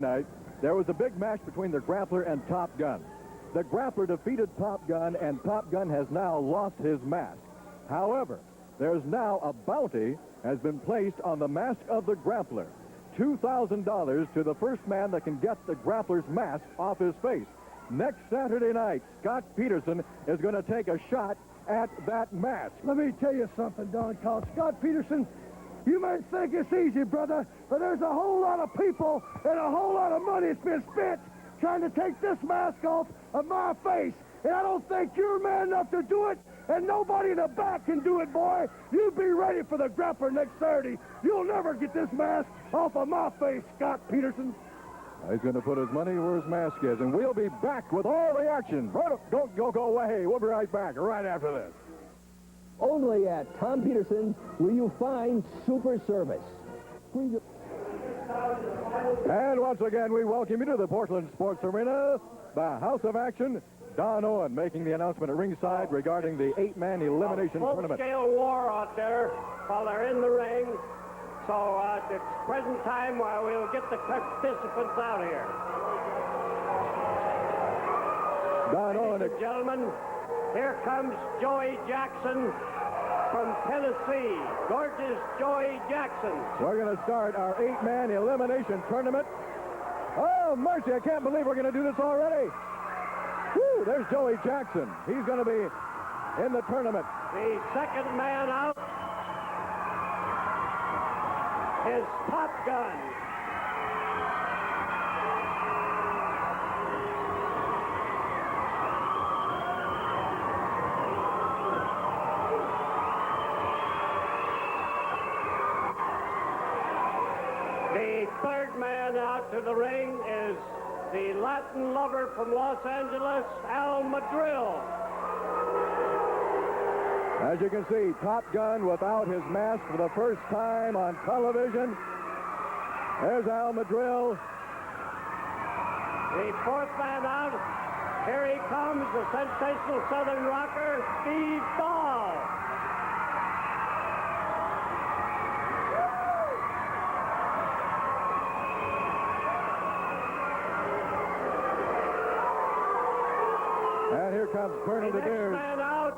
Night, there was a big match between the Grappler and Top Gun. The Grappler defeated Top Gun, and Top Gun has now lost his mask. However, there's now a bounty has been placed on the mask of the Grappler. $2,000 to the first man that can get the Grappler's mask off his face. Next Saturday night, Scott Peterson is going to take a shot at that mask. Let me tell you something, Don Call. Scott Peterson, you may think it's easy, brother, but there's a whole lot of people and a whole lot of money that's been spent trying to take this mask off of my face. And I don't think you're man enough to do it, and nobody in the back can do it, boy. You be ready for the Grappler next Saturday. You'll never get this mask off of my face, Scott Peterson. He's going to put his money where his mask is, and we'll be back with all the action. Don't go away. We'll be right back right after this. Only at Tom Peterson's will you find super service. And once again, we welcome you to the Portland Sports Arena, the House of Action. Don Owen making the announcement at ringside regarding the 8-man elimination tournament. Full-scale war out there while they're in the ring. So at the present time, we'll get the participants out here. Don Owen. Ladies and gentlemen, here comes Joey Jackson from Tennessee. Gorgeous Joey Jackson. We're going to start our 8-man elimination tournament. Oh, mercy, I can't believe we're going to do this already. Whew, there's Joey Jackson. He's going to be in the tournament. The second man out is Top Gun. The third man out to the ring is the Latin lover from Los Angeles, Madril. As you can see, Top Gun without his mask for the first time on television. There's Madril. The fourth man out. Here he comes, the sensational Southern rocker, Steve Ball. And here comes Colonel The DeBeers. next man out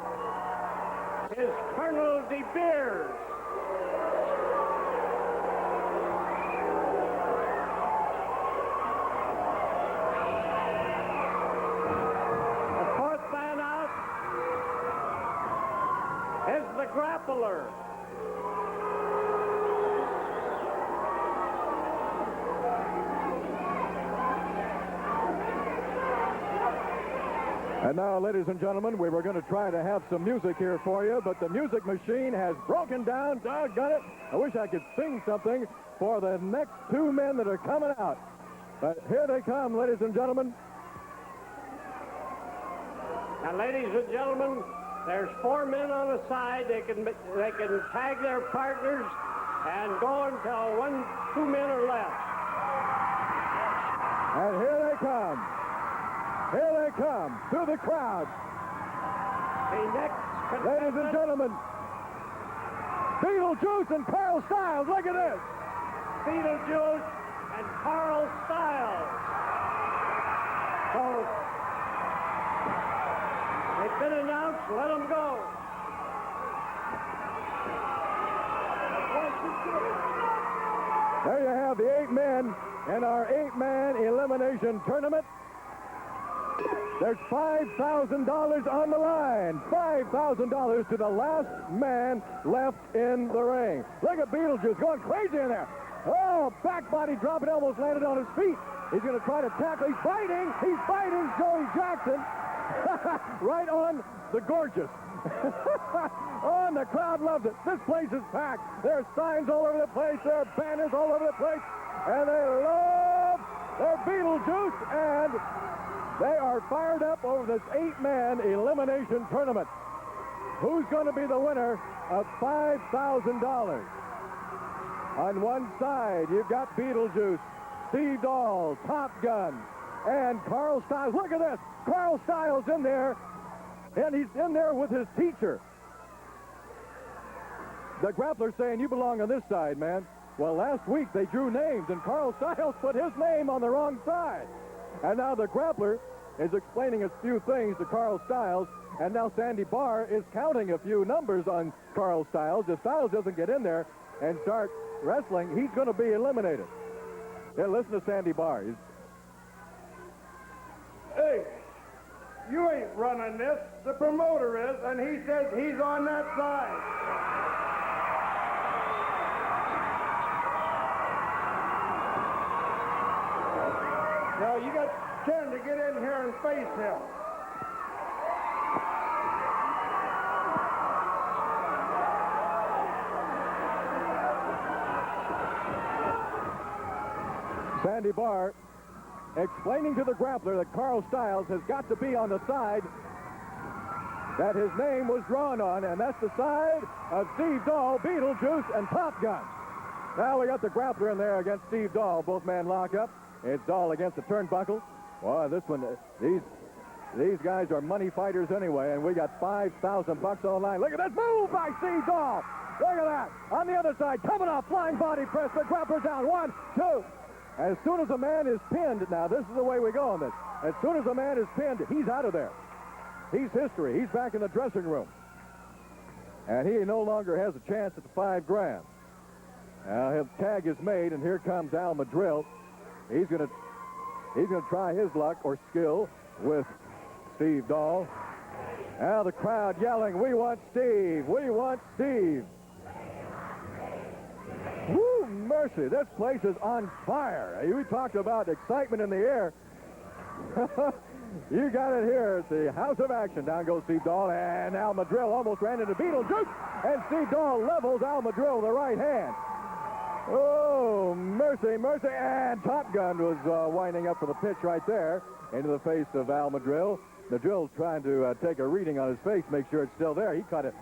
is Colonel DeBeers. The fourth man out is the Grappler. And now, ladies and gentlemen, we were going to try to have some music here for you, but the music machine has broken down. Doggone it. I wish I could sing something for the next two men that are coming out. But here they come, ladies and gentlemen. Now, ladies and gentlemen, there's four men on the side. They can tag their partners and go until two men are left. And here they come. Here they come through the crowd. The next Ladies and gentlemen, Beetlejuice and Carl Stiles. Look at this. Beetlejuice and Carl Stiles. So, they've been announced. Let them go. There you have the 8 men in our 8-man elimination tournament. There's $5,000 on the line. $5,000 to the last man left in the ring. Look at Beetlejuice going crazy in there. Oh, back body drop. It almost landed on his feet. He's going to try to tackle. He's fighting. He's fighting Joey Jackson. Right on the gorgeous. Oh, and the crowd loves it. This place is packed. There's signs all over the place. There are banners all over the place. And they love their Beetlejuice. And they are fired up over this 8-man elimination tournament. Who's going to be the winner of $5,000? On one side, you've got Beetlejuice, Steve Dahl, Top Gun, and Carl Stiles. Look at this. Carl Stiles in there, and he's in there with his teacher. The Grappler's saying, you belong on this side, man. Well, last week they drew names, and Carl Stiles put his name on the wrong side. And now the grappler is explaining a few things to Carl Stiles, and now Sandy Barr is counting a few numbers on Carl Stiles. If Stiles doesn't get in there and start wrestling, he's going to be eliminated. Yeah, listen to Sandy Barr. Hey, you ain't running this. The promoter is, and he says he's on that side. Now, you got 10 to get in here and face him. Sandy Barr explaining to the grappler that Carl Stiles has got to be on the side that his name was drawn on, and that's the side of Steve Dahl, Beetlejuice, and Top Gun. Now we got the grappler in there against Steve Dahl. Both men lock up. It's Dahl against the turnbuckle. Boy, this one, these guys are money fighters anyway, and we got $5,000 on the line. Look at that move by Steve Dahl. Look at that. On the other side, coming off, flying body press. The grappler down. 1, 2. As soon as a man is pinned, now this is the way we go on this. As soon as a man is pinned, he's out of there. He's history. He's back in the dressing room. And he no longer has a chance at the $5,000. Now his tag is made, and here comes Al Madril. He's gonna try his luck or skill with Steve Dahl. Now the crowd yelling, "We want Steve! We want Steve!" Woo, mercy, this place is on fire. We talked about excitement in the air. You got it here at the House of Action. Down goes Steve Dahl, and Al Madril almost ran into Beetlejuice, and Steve Dahl levels Al Madril with the right hand. Oh, mercy, mercy, and Top Gun was winding up for the pitch right there into the face of Al Madril. Madril trying to take a reading on his face, make sure it's still there. He got a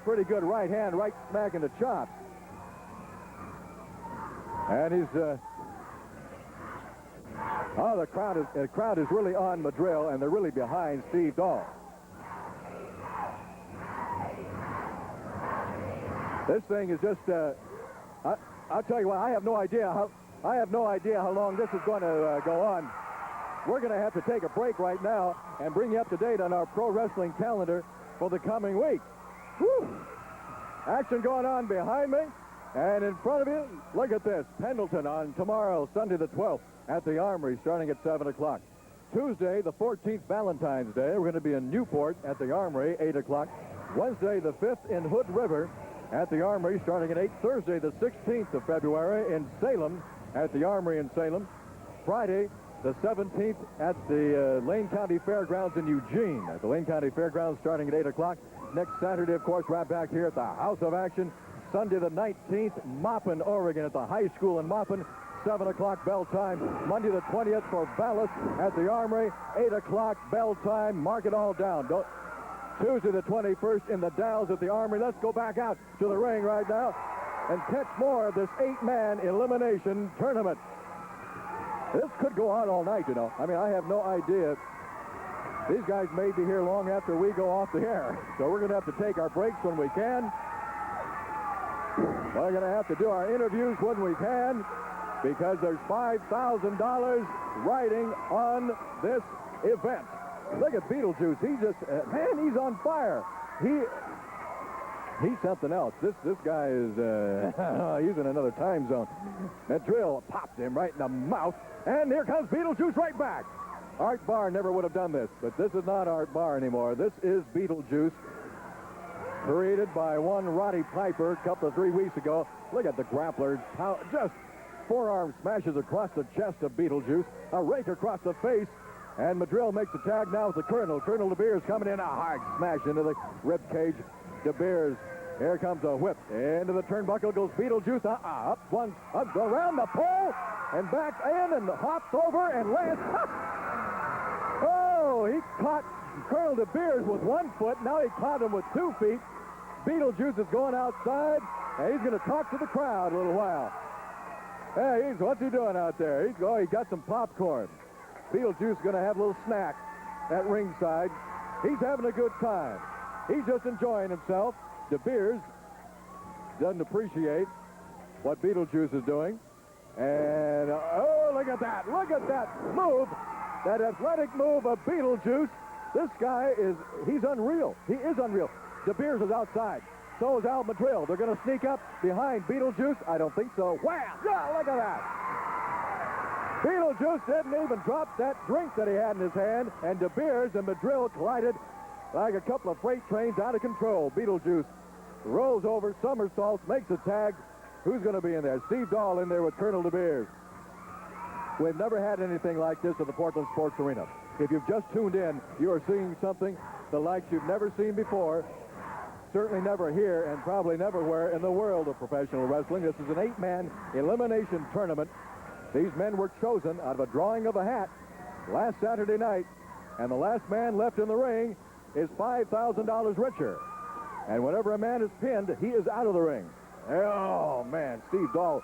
pretty good right hand right smack in the chops. And he's, the crowd is really on Madril, and they're really behind Steve Dahl. This thing is just, I'll tell you what, I have no idea how long this is going to go on. We're going to have to take a break right now and bring you up to date on our pro wrestling calendar for the coming week. Whew. Action going on behind me. And in front of you, look at this. Pendleton on tomorrow, Sunday the 12th, at the Armory, starting at 7 o'clock. Tuesday, the 14th, Valentine's Day, we're going to be in Newport at the Armory, 8 o'clock. Wednesday, the 5th, in Hood River at the Armory, starting at 8. Thursday, the 16th of February, in Salem at the Armory in Salem. Friday, the 17th, at the Lane County Fairgrounds in Eugene, at the Lane County Fairgrounds, starting at 8 o'clock. Next Saturday, of course, right back here at the House of Action. Sunday the 19th, Maupin, Oregon, at the high school in Maupin, 7 o'clock bell time. Monday the 20th for Vallis at the Armory, 8 o'clock bell time. Mark it all down. Tuesday the 21st in the Dalles at the Armory. Let's go back out to the ring right now and catch more of this 8-man elimination tournament. This could go on all night, you know. I mean, I have no idea. These guys may be here long after we go off the air. So we're going to have to take our breaks when we can. We're going to have to do our interviews when we can, because there's $5,000 riding on this event. Look at Beetlejuice. He just, man, he's on fire. He's something else. This guy is, he's in another time zone. Madril popped him right in the mouth, and here comes Beetlejuice right back. Art Barr never would have done this, but this is not Art Barr anymore. This is Beetlejuice, created by one Roddy Piper a couple of 3 weeks ago. Look at the grappler. Just forearm smashes across the chest of Beetlejuice. A rake across the face. And Madril makes the tag now with the Colonel. Colonel DeBeers coming in. A hard smash into the rib cage. DeBeers. Here comes a whip. Into the turnbuckle goes Beetlejuice. Up once. Up around the pole. And back in and hops over and lands. Oh, he caught Colonel DeBeers with 1 foot. Now he caught him with 2 feet. Beetlejuice is going outside, and he's going to talk to the crowd a little while. Hey, what's he doing out there? He got some popcorn. Beetlejuice is going to have a little snack at ringside. He's having a good time. He's just enjoying himself. DeBeers doesn't appreciate what Beetlejuice is doing. And, oh, look at that. Look at that move. That athletic move of Beetlejuice. This guy he's unreal. He is unreal. DeBeers is outside. So is Al Madril. They're going to sneak up behind Beetlejuice. I don't think so. Wham! Yeah, look at that. Beetlejuice didn't even drop that drink that he had in his hand, and DeBeers and Madril collided like a couple of freight trains out of control. Beetlejuice rolls over, somersaults, makes a tag. Who's going to be in there? Steve Dahl in there with Colonel DeBeers. We've never had anything like this at the Portland Sports Arena. If you've just tuned in, you are seeing something the likes you've never seen before. Certainly never here and probably never where in the world of professional wrestling. This is an 8-man elimination tournament. These men were chosen out of a drawing of a hat last Saturday night, and the last man left in the ring is $5,000 richer. And whenever a man is pinned, he is out of the ring. Oh, man, Steve Dahl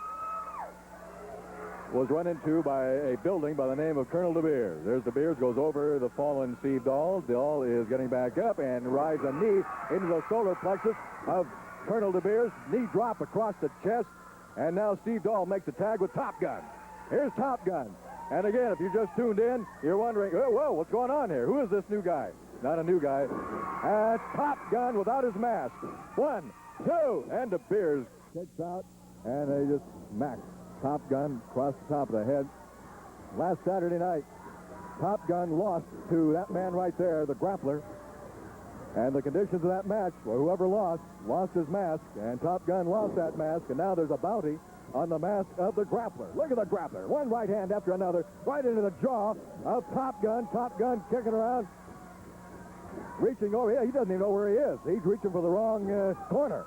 was run into by a building by the name of Colonel DeBeers. There's DeBeers, goes over the fallen Steve Dahl. Dahl is getting back up and rides a knee into the solar plexus of Colonel DeBeers. Knee drop across the chest, and now Steve Dahl makes a tag with Top Gun. Here's Top Gun. And again, if you just tuned in, you're wondering, whoa, what's going on here? Who is this new guy? Not a new guy. Top Gun without his mask. 1, 2, and DeBeers kicks out, and they just smack Top Gun across the top of the head. Last Saturday night, Top Gun lost to that man right there, the Grappler. And the conditions of that match, well, whoever lost his mask, and Top Gun lost that mask, and now there's a bounty on the mask of the Grappler. Look at the Grappler. One right hand after another, right into the jaw of Top Gun. Top Gun kicking around, reaching over. Yeah, he doesn't even know where he is. He's reaching for the wrong corner.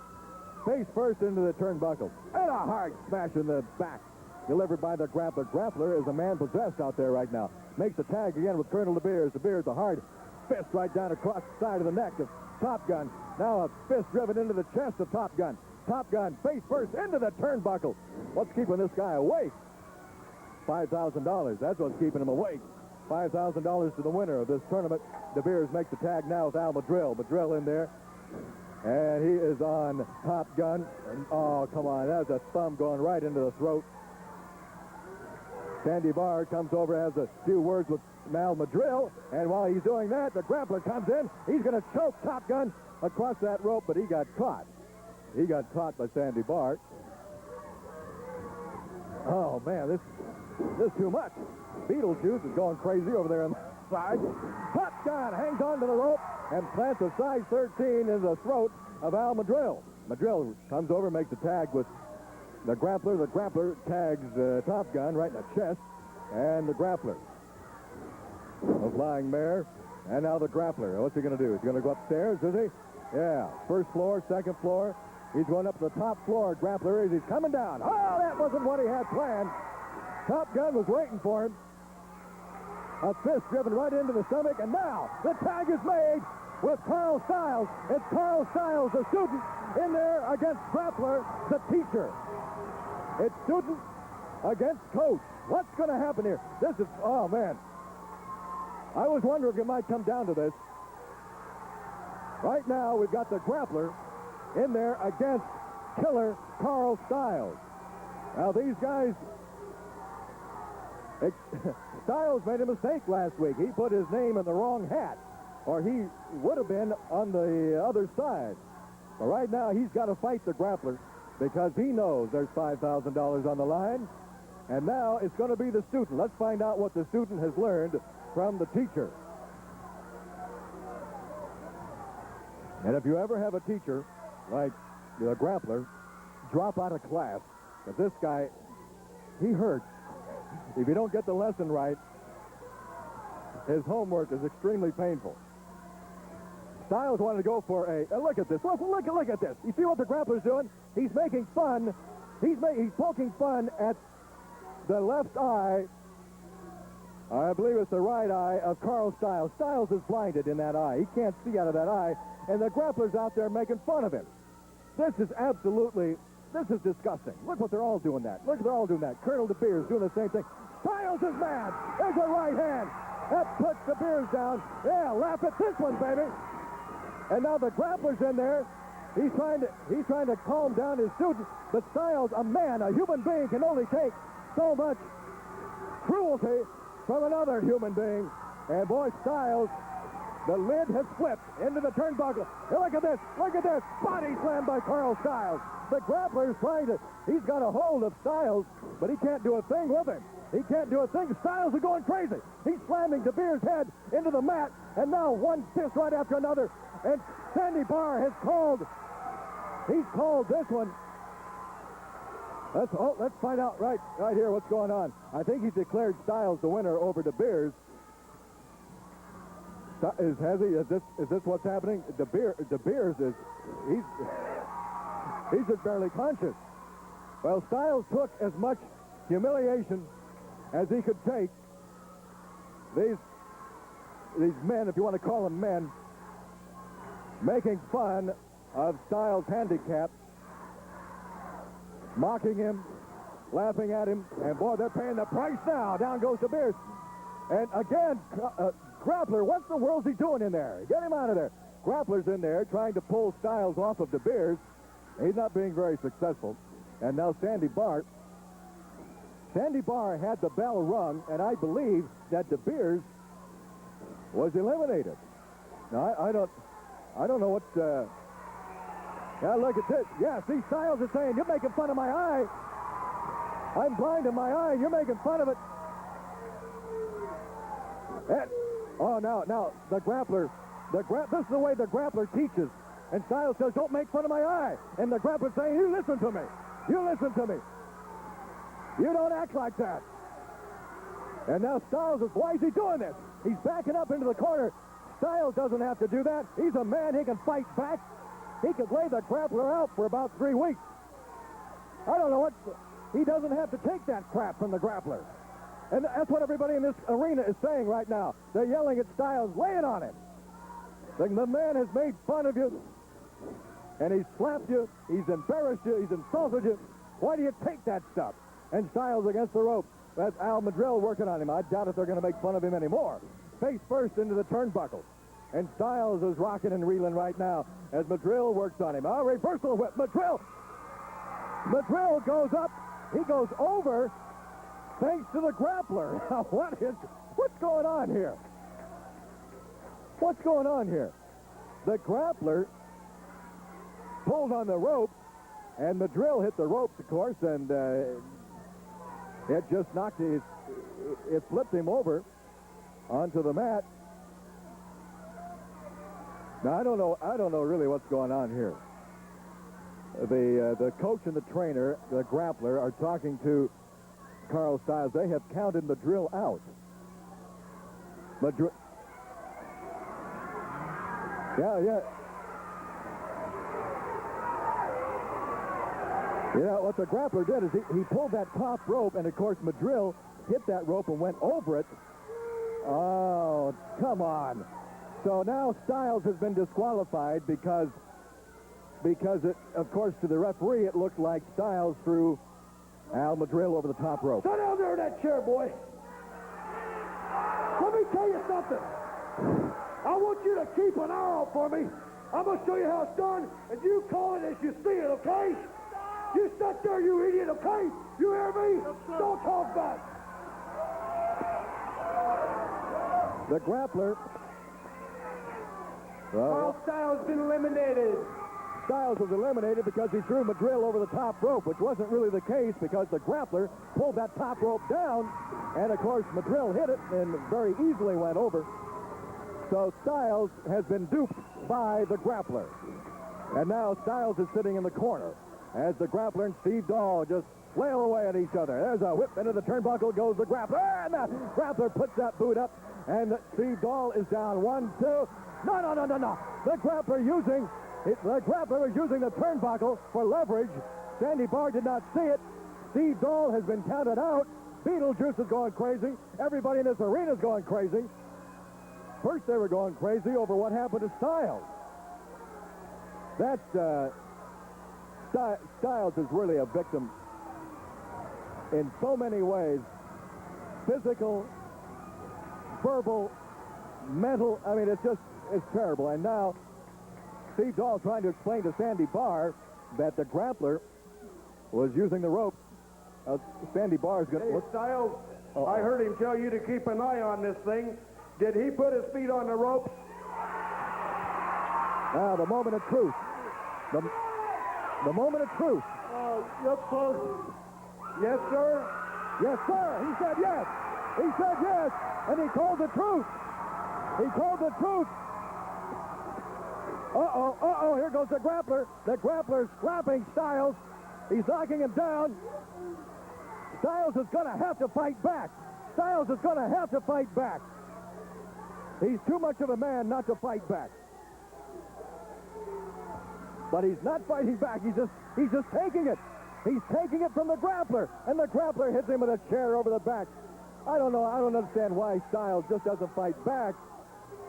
Face first into the turnbuckle. And a hard smash in the back. Delivered by the Grappler. Grappler is a man possessed out there right now. Makes the tag again with Colonel DeBeers. DeBeers, a hard fist right down across the side of the neck of Top Gun. Now a fist driven into the chest of Top Gun. Top Gun face first into the turnbuckle. What's keeping this guy awake? $5,000. That's what's keeping him awake. $5,000 to the winner of this tournament. DeBeers makes the tag now with Al Madril. Madril in there. And he is on Top Gun. And, oh, come on. That's a thumb going right into the throat. Sandy Barr comes over, has a few words with Al Madril. And while he's doing that, the Grappler comes in. He's going to choke Top Gun across that rope, but he got caught. He got caught by Sandy Barr. Oh, man, this is too much. Beetlejuice is going crazy over there on the side. Top Gun hangs onto the rope and plants a size 13 in the throat of Al Madril. Madril comes over, makes a tag with the Grappler. The Grappler tags Top Gun right in the chest. And the Grappler. A flying mare. And now the Grappler. What's he going to do? Is he going to go upstairs, is he? Yeah. First floor, second floor. He's going up to the top floor. Grappler is. He's coming down. Oh, that wasn't what he had planned. Top Gun was waiting for him. A fist driven right into the stomach, and now the tag is made with Carl Stiles. It's Carl Stiles, the student, in there against Grappler, the teacher. It's student against coach. What's going to happen here? This is, oh, man. I was wondering if it might come down to this. Right now, we've got the Grappler in there against killer Carl Stiles. Now, these guys... Stiles made a mistake last week. He put his name in the wrong hat, or he would have been on the other side. But right now, he's got to fight the Grappler because he knows there's $5,000 on the line. And now it's going to be the student. Let's find out what the student has learned from the teacher. And if you ever have a teacher like the Grappler drop out of class, because this guy, he hurts. If you don't get the lesson right, his homework is extremely painful. Stiles wanted to go for a look at this. Look at this. You see what the Grappler's doing? He's making fun. He's poking fun at the left eye. I believe it's the right eye of Carl Stiles. Stiles is blinded in that eye. He can't see out of that eye. And the Grappler's out there making fun of him. This is disgusting. Look what they're all doing that. Colonel DeBeers doing the same thing. Stiles is mad. There's a right hand. That puts DeBeers down. Yeah, laugh at this one, baby. And now the Grappler's in there. He's trying to calm down his student, but Styles, a man, a human being, can only take so much cruelty from another human being. And boy, Styles, the lid has flipped into the turnbuckle. Hey, look at this, body slam by Carl Styles. The grappler is he's got a hold of Styles, but he can't do a thing with him. He can't do a thing. Styles is going crazy. He's slamming DeBeers' head into the mat, and now one fist right after another. And Sandy Barr has he's called this one. Let's find out right here what's going on. I think he's declared Styles the winner over DeBeers. Is this what's happening? DeBeers he's just barely conscious. Well, Styles took as much humiliation as he could take. These men, if you want to call them men, making fun of Styles' handicap, mocking him, laughing at him, and boy, they're paying the price now. Down goes DeBeers. And again, Grappler, what the world's he doing in there? Get him out of there. Grappler's in there trying to pull Styles off of DeBeers. He's not being very successful. And now Sandy Barr had the bell rung, and I believe that DeBeers was eliminated. Now, I don't know what... Yeah, look at this. Yeah, see, Styles is saying, you're making fun of my eye. I'm blind in my eye, and you're making fun of it. And, now, the grappler, this is the way the grappler teaches. And Styles says, don't make fun of my eye. And the grappler's saying, you listen to me. You listen to me. You don't act like that. And now Styles is, why is he doing this? He's backing up into the corner. Styles doesn't have to do that. He's a man. He can fight back. He could lay the grappler out for about 3 weeks. I don't know what... He doesn't have to take that crap from the grappler. And that's what everybody in this arena is saying right now. They're yelling at Styles, lay it on him. The man has made fun of you, and he's slapped you, he's embarrassed you, he's insulted you. Why do you take that stuff? And Styles against the rope. That's Al Madril working on him. I doubt if they're going to make fun of him anymore. Face first into the turnbuckle. And Styles is rocking and reeling right now as Madril works on him. Reversal whip. Madril goes up. He goes over thanks to the grappler. What's going on here? What's going on here? The grappler pulled on the rope, and Madril hit the ropes, of course, and it just knocked it flipped him over onto the mat. Now, I don't know really what's going on here. The coach and the trainer, the grappler, are talking to Carl Styles. They have counted Madril out. Yeah. Yeah, what the grappler did is he pulled that top rope, and of course Madril hit that rope and went over it. Oh, come on. So now Styles has been disqualified because it, of course, to the referee, it looked like Styles threw Al Madril over the top rope. Sit down there in that chair, boy. Let me tell you something. I want you to keep an eye out for me. I'm going to show you how it's done, and you call it as you see it, okay? You sit there, you idiot, okay? You hear me? Don't talk back. The grappler... Carl Styles has been eliminated. Styles was eliminated because he threw Madril over the top rope, which wasn't really the case because the grappler pulled that top rope down, and of course Madril hit it and very easily went over. So Styles has been duped by the grappler. And now Styles is sitting in the corner as the grappler and Steve Dahl just flail away at each other. There's a whip into the turnbuckle, goes the grappler, and the grappler puts that boot up, and Steve Dahl is down 1, 2. No. The grappler was using the turnbuckle for leverage. Sandy Barr did not see it. Steve Dahl has been counted out. Beetlejuice is going crazy. Everybody in this arena is going crazy. First, they were going crazy over what happened to Styles. Styles is really a victim in so many ways. Physical, verbal, mental. I mean, it's terrible. And now Steve Dahl trying to explain to Sandy Barr that the grappler was using the rope. Sandy Barr is going to... Hey, Styles, I heard him tell you to keep an eye on this thing. Did he put his feet on the ropes? Now, the moment of truth. The moment of truth. Yes, sir. Yes, sir. Yes, sir. He said yes. He said yes. And he called the truth. He called the truth. Uh-oh. Here goes the grappler. The grappler's slapping Styles. He's knocking him down. Styles is going to have to fight back. Styles is going to have to fight back. He's too much of a man not to fight back. But he's not fighting back. He's just taking it. He's taking it from the grappler. And the grappler hits him with a chair over the back. I don't know. I don't understand why Styles just doesn't fight back.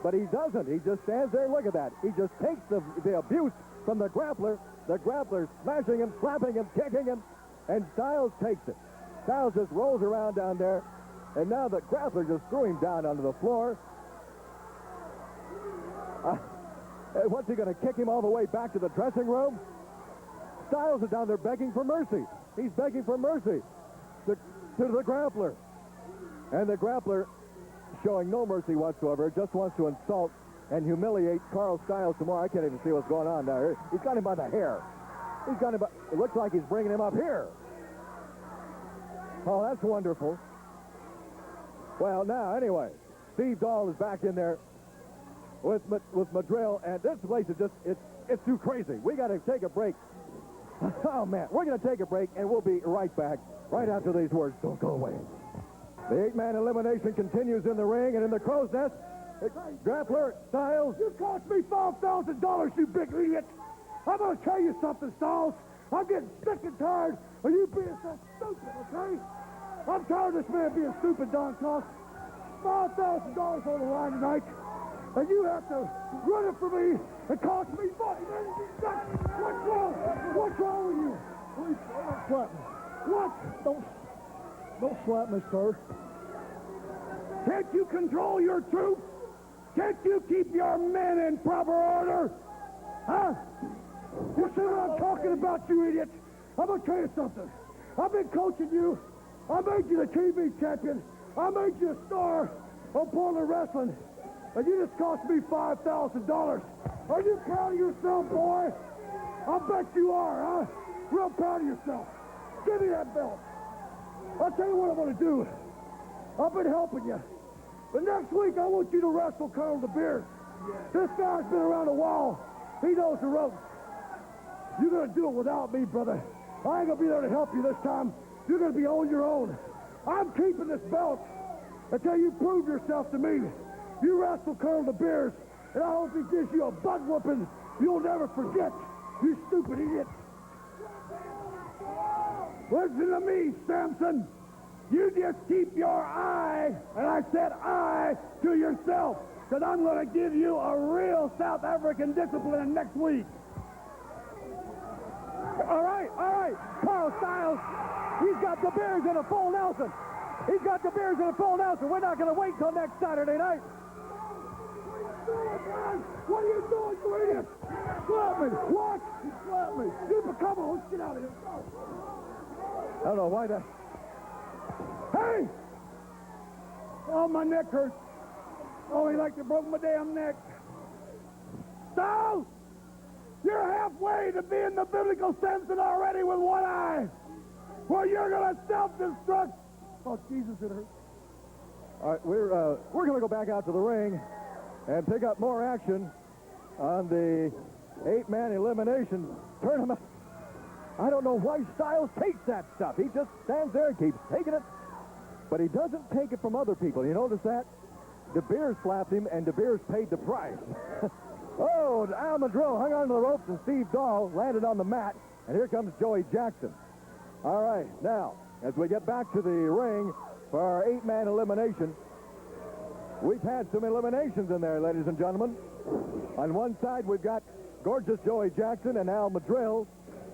But he doesn't. He just stands there. Look at that. He just takes the abuse from the grappler. The grappler smashing him, slapping him, kicking him. And Styles takes it. Styles just rolls around down there. And now the grappler just threw him down onto the floor. What's he going to kick him all the way back to the dressing room? Styles is down there begging for mercy. He's begging for mercy to the grappler. And the grappler, showing no mercy whatsoever, just wants to insult and humiliate Carl Styles some more. I can't even see what's going on there. He's got him by the hair. He's got him by, it looks like he's bringing him up here. Oh, that's wonderful. Well, now, anyway, Steve Dahl is back in there with Madril, and this place is just, it's too crazy. We got to take a break. Oh, man, we're going to take a break, and we'll be right back right after these words. Don't go away. The 8-man elimination continues in the ring, and in the crow's nest, Grappler, Styles. You cost me $5,000, you big idiot. I'm going to tell you something, Styles. I'm getting sick and tired of you being so stupid, okay? I'm tired of this man being stupid, Don Cox. $5,000 on the line tonight, and you have to run it for me and cost me money. What's wrong? What's wrong with you? Please, don't slap me. What? Don't slap me, sir. Can't you control your troops? Can't you keep your men in proper order? Huh? You see what I'm talking about, you idiot? I'm going to tell you something. I've been coaching you. I made you the TV champion. I made you a star on Portland Wrestling. And you just cost me $5,000. Are you proud of yourself, boy? I bet you are, huh? Real proud of yourself. Give me that belt. I'll tell you what I'm going to do. I've been helping you. But next week, I want you to wrestle Col DeBeers. This guy's been around a while. He knows the ropes. You're going to do it without me, brother. I ain't going to be there to help you this time. You're going to be on your own. I'm keeping this belt until you prove yourself to me. You wrestle Col DeBeers, and I hope he gives you a butt whooping you'll never forget, you stupid idiot. Listen to me, Samson. You just keep your eye, and I said eye, to yourself, because I'm going to give you a real South African discipline next week. All right. Carl Styles, he's got DeBeers in a full Nelson. He's got DeBeers in a full Nelson. We're not going to wait till next Saturday night. What are you doing, you idiot? Slap me. What? You slap me. Come on, let's get out of here. I don't know why that... Hey! Oh, my neck hurts. Oh, he like to broke my damn neck. Styles! You're halfway to being the biblical Samson already with one eye. Well, you're going to self-destruct. Oh, Jesus, it hurts. All right, we're going to go back out to the ring and pick up more action on the 8-man elimination tournament. I don't know why Styles takes that stuff. He just stands there and keeps taking it. But he doesn't take it from other people. You notice that? DeBeers slapped him, and DeBeers paid the price. Oh, Al Madril hung on to the ropes, and Steve Dahl landed on the mat. And here comes Joey Jackson. All right, now, as we get back to the ring for our 8-man elimination, we've had some eliminations in there, ladies and gentlemen. On one side, we've got gorgeous Joey Jackson and Al Madril.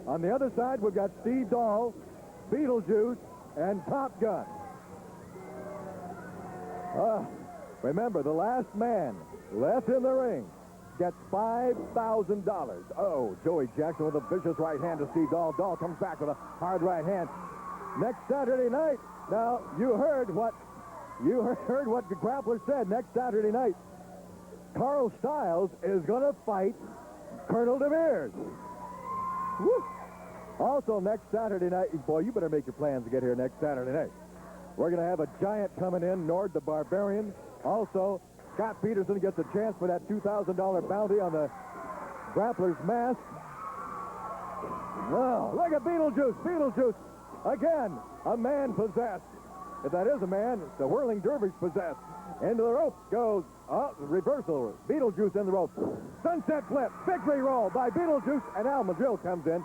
On the other side, we've got Steve Dahl, Beetlejuice, and Top Gun. Remember, the last man left in the ring gets $5,000. Oh, Joey Jackson with a vicious right hand to Steve Dahl. Dahl comes back with a hard right hand. Next Saturday night, now you heard what the Grappler said. Next Saturday night, Carl Stiles is going to fight Colonel DeBeers. Woo. Also, next Saturday night, boy, you better make your plans to get here next Saturday night. We're going to have a giant coming in, Nord the Barbarian. Also, Scott Peterson gets a chance for that $2,000 bounty on the Grappler's mask. Oh, look at Beetlejuice. Beetlejuice, again, a man possessed. If that is a man, the whirling dervish possessed. Into the rope goes, reversal. Beetlejuice in the rope. Sunset flip, victory roll by Beetlejuice, and Al Madril comes in,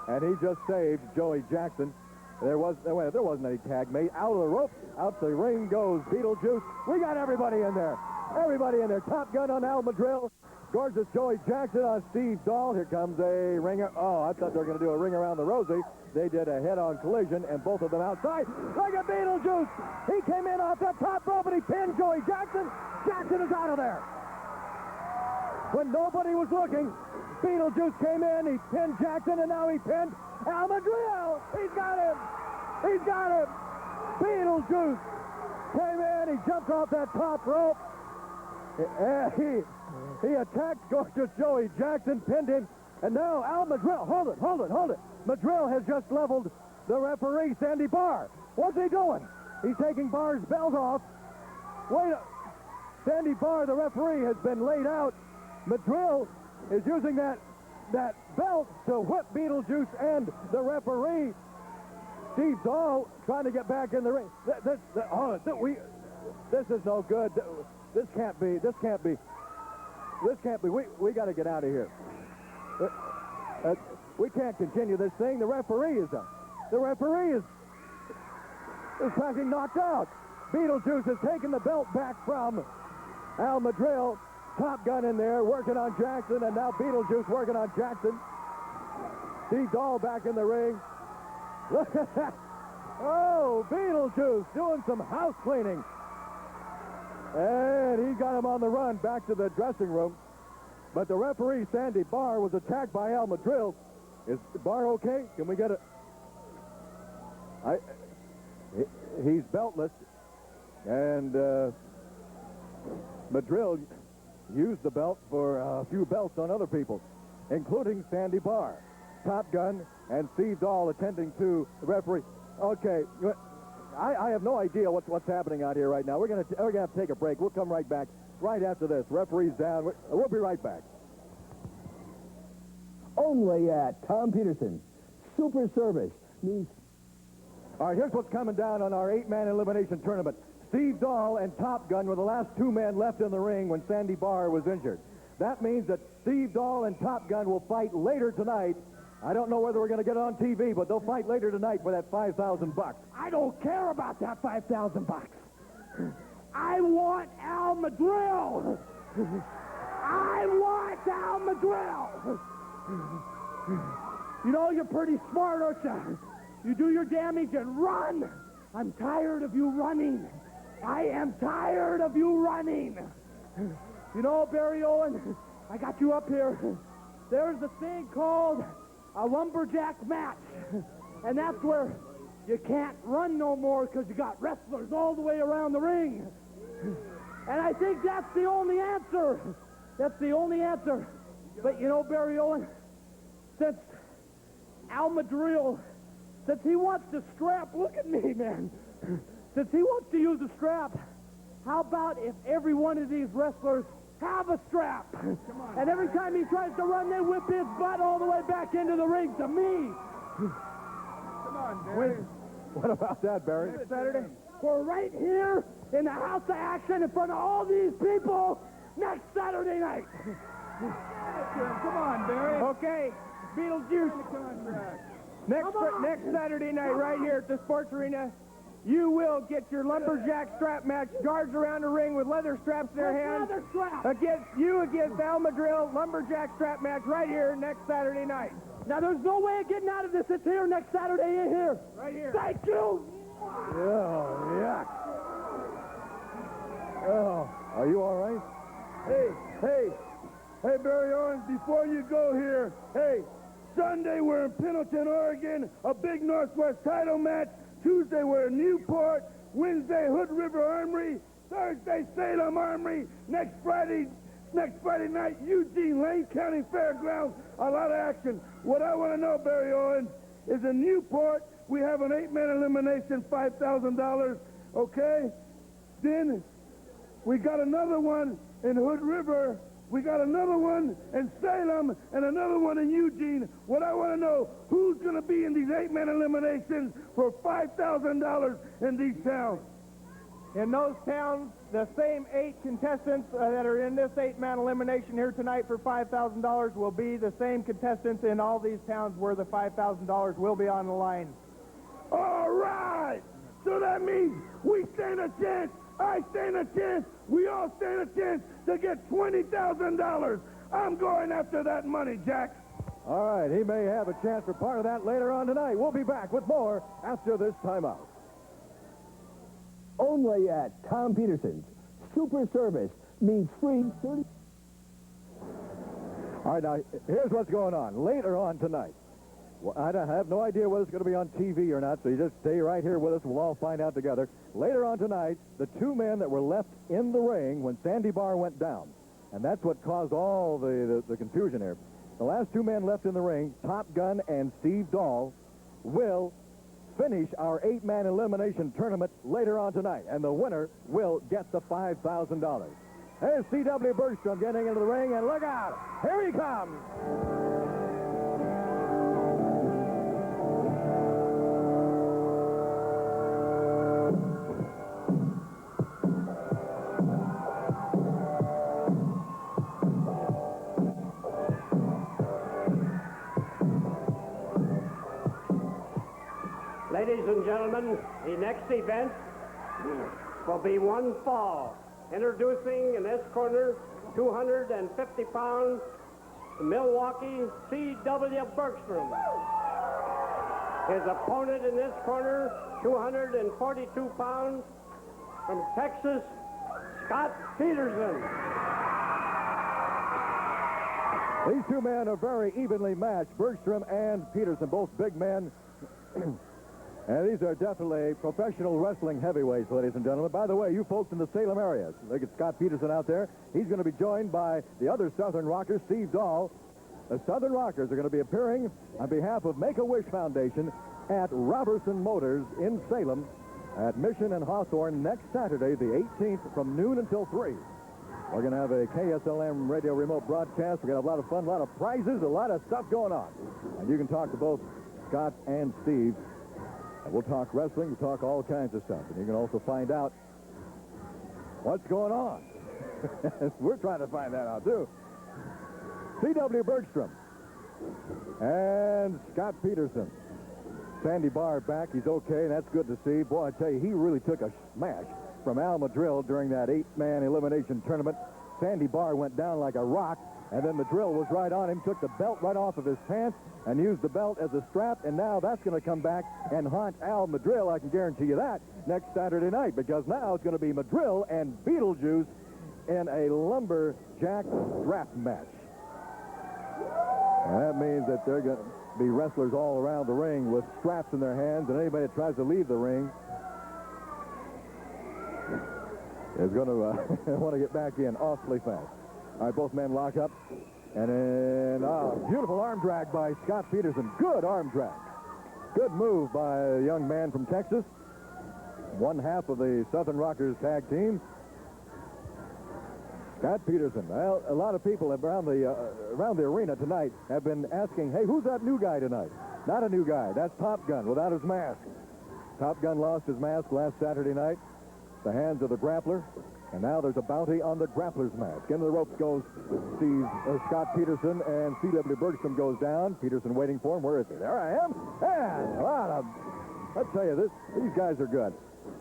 and he just saved Joey Jackson. There wasn't any tag made. Out of the rope, out the ring goes Beetlejuice. We got everybody in there. Everybody in there. Top gun on Al Madril. Gorgeous Joey Jackson on Steve Dahl. Here comes a ringer. Oh, I thought they were going to do a ring around the Rosie. They did a head-on collision, and both of them outside. Look at Beetlejuice. He came in off the top rope, and he pinned Joey Jackson. Jackson is out of there. When nobody was looking, Beetlejuice came in. He pinned Jackson, and now he pinned Al Madril. He's got him. He's got him. Beetlejuice came in. He jumped off that top rope. He attacked gorgeous Joey Jackson, pinned him, and now Al Madril. Hold it. Madril has just leveled the referee, Sandy Barr. What's he doing? He's taking Barr's belt off. Sandy Barr, the referee, has been laid out. Madril is using that belt to whip Beetlejuice and the referee. Steve Dahl trying to get back in the ring. This is no good. This can't be. We got to get out of here. We can't continue this thing. The referee is fucking knocked out. Beetlejuice has taken the belt back from Al Madril. Top gun in there, working on Jackson, and now Beetlejuice working on Jackson. Steve Dahl back in the ring. Look at that. Oh, Beetlejuice doing some house cleaning. And he got him on the run back to the dressing room. But the referee, Sandy Barr, was attacked by Al Madril. Is Barr okay? Can we get it? He's beltless. And Madril used the belt for a few belts on other people, including Sandy Barr. Top Gun and Steve Dahl attending to the referee. Okay, I have no idea what's happening out here right now. We're gonna have to take a break. We'll come right back right after this. Referee's down. We'll be right back. Only at Tom Peterson. Super service means... All right, here's what's coming down on our 8-man elimination tournament. Steve Dahl and Top Gun were the last two men left in the ring when Sandy Barr was injured. That means that Steve Dahl and Top Gun will fight later tonight. I don't know whether we're going to get it on TV, but they'll fight later tonight for that $5,000. I don't care about that $5,000. I want Al Madril. I want Al Madril. You know, you're pretty smart, aren't you? You do your damage and run. I'm tired of you running. I am tired of you running. You know, Barry Owen, I got you up here. There's a thing called a lumberjack match. And that's where you can't run no more because you got wrestlers all the way around the ring. And I think that's the only answer. That's the only answer. But you know, Barry Owen, since Al Madril, since he wants to strap, look at me, man. Since he wants to use a strap, how about if every one of these wrestlers have a strap? Come on, and every time he tries to run, they whip his butt all the way back into the ring to me. Come on, Barry. What about that, Barry? Next Saturday, we're right here in the House of Action in front of all these people next Saturday night. Come on, Barry. Okay, Beetlejuice. Next Saturday night, right here at the sports arena, you will get your lumberjack strap match. Guards around the ring with leather straps in their hands. Leather strap. Against Al Madril, lumberjack strap match right here next Saturday night. Now, there's no way of getting out of this. It's here next Saturday. In here. Right here. Thank you. Oh, yuck. Oh, are you all right? Hey, Hey, Barry Owens, before you go here, hey, Sunday we're in Pendleton, Oregon, a big Northwest title match. Tuesday we're in Newport. Wednesday, Hood River Armory. Thursday, Salem Armory. Next Friday night, Eugene, Lane County Fairgrounds. A lot of action. What I want to know, Barry Owens, is in Newport, we have an 8-man elimination, $5,000, okay? Then we got another one in Hood River. We got another one in Salem and another one in Eugene. What I want to know, who's going to be in these 8-man eliminations for $5,000 in these towns? In those towns, the same 8 contestants that are in this 8-man elimination here tonight for $5,000 will be the same contestants in all these towns where the $5,000 will be on the line. All right! So that means we stand a chance, I stand a chance, we all stand a chance to get $20,000. I'm going after that money, Jack. All right, he may have a chance for part of that later on tonight. We'll be back with more after this timeout. Only at Tom Peterson's. Super service means free 30. All right, now, here's what's going on. Later on tonight, well, I have no idea whether it's going to be on TV or not, so you just stay right here with us. We'll all find out together. Later on tonight, the 2 men that were left in the ring when Sandy Barr went down, and that's what caused all the confusion here. The last 2 men left in the ring, Top Gun and Steve Dahl, will finish our 8-man elimination tournament later on tonight, and the winner will get the $5,000. There's C.W. Bergstrom getting into the ring, and look out! Here he comes! Ladies and gentlemen, the next event will be one fall. Introducing in this corner, 250 pounds, Milwaukee C.W. Bergstrom. His opponent in this corner, 242 pounds, from Texas, Scott Peterson. These 2 men are very evenly matched, Bergstrom and Peterson, both big men. And these are definitely professional wrestling heavyweights, ladies and gentlemen. By the way, you folks in the Salem area, look at Scott Peterson out there. He's going to be joined by the other Southern Rocker, Steve Dahl. The Southern Rockers are going to be appearing on behalf of Make-A-Wish Foundation at Robertson Motors in Salem at Mission and Hawthorne next Saturday, the 18th, from noon until 3. We're going to have a KSLM radio remote broadcast. We're going to have a lot of fun, a lot of prizes, a lot of stuff going on. And you can talk to both Scott and Steve. And we'll talk wrestling, we'll talk all kinds of stuff. And you can also find out what's going on. We're trying to find that out, too. C.W. Bergstrom and Scott Peterson. Sandy Barr back. He's okay, and that's good to see. Boy, I tell you, he really took a smash from Al Madril during that 8-man elimination tournament. Sandy Barr went down like a rock, and then Madril was right on him, took the belt right off of his pants, and used the belt as a strap, and now that's going to come back and haunt Al Madril, I can guarantee you that, next Saturday night, because now it's going to be Madril and Beetlejuice in a lumberjack strap match. And that means that they're going to be wrestlers all around the ring with straps in their hands, and anybody that tries to leave the ring is going to want to get back in awfully fast. All right, both men lock up. And then, beautiful arm drag by Scott Peterson. Good arm drag. Good move by a young man from Texas. One half of the Southern Rockers tag team. Scott Peterson. Well, a lot of people around the arena tonight have been asking, hey, who's that new guy tonight? Not a new guy. That's Top Gun without his mask. Top Gun lost his mask last Saturday night. The hands of the Grappler. And now there's a bounty on the Grappler's mask. Into the ropes goes Scott Peterson, and C.W. Bergstrom goes down. Peterson waiting for him. Where is he? There I am. And a lot of, I'll tell you, these guys are good.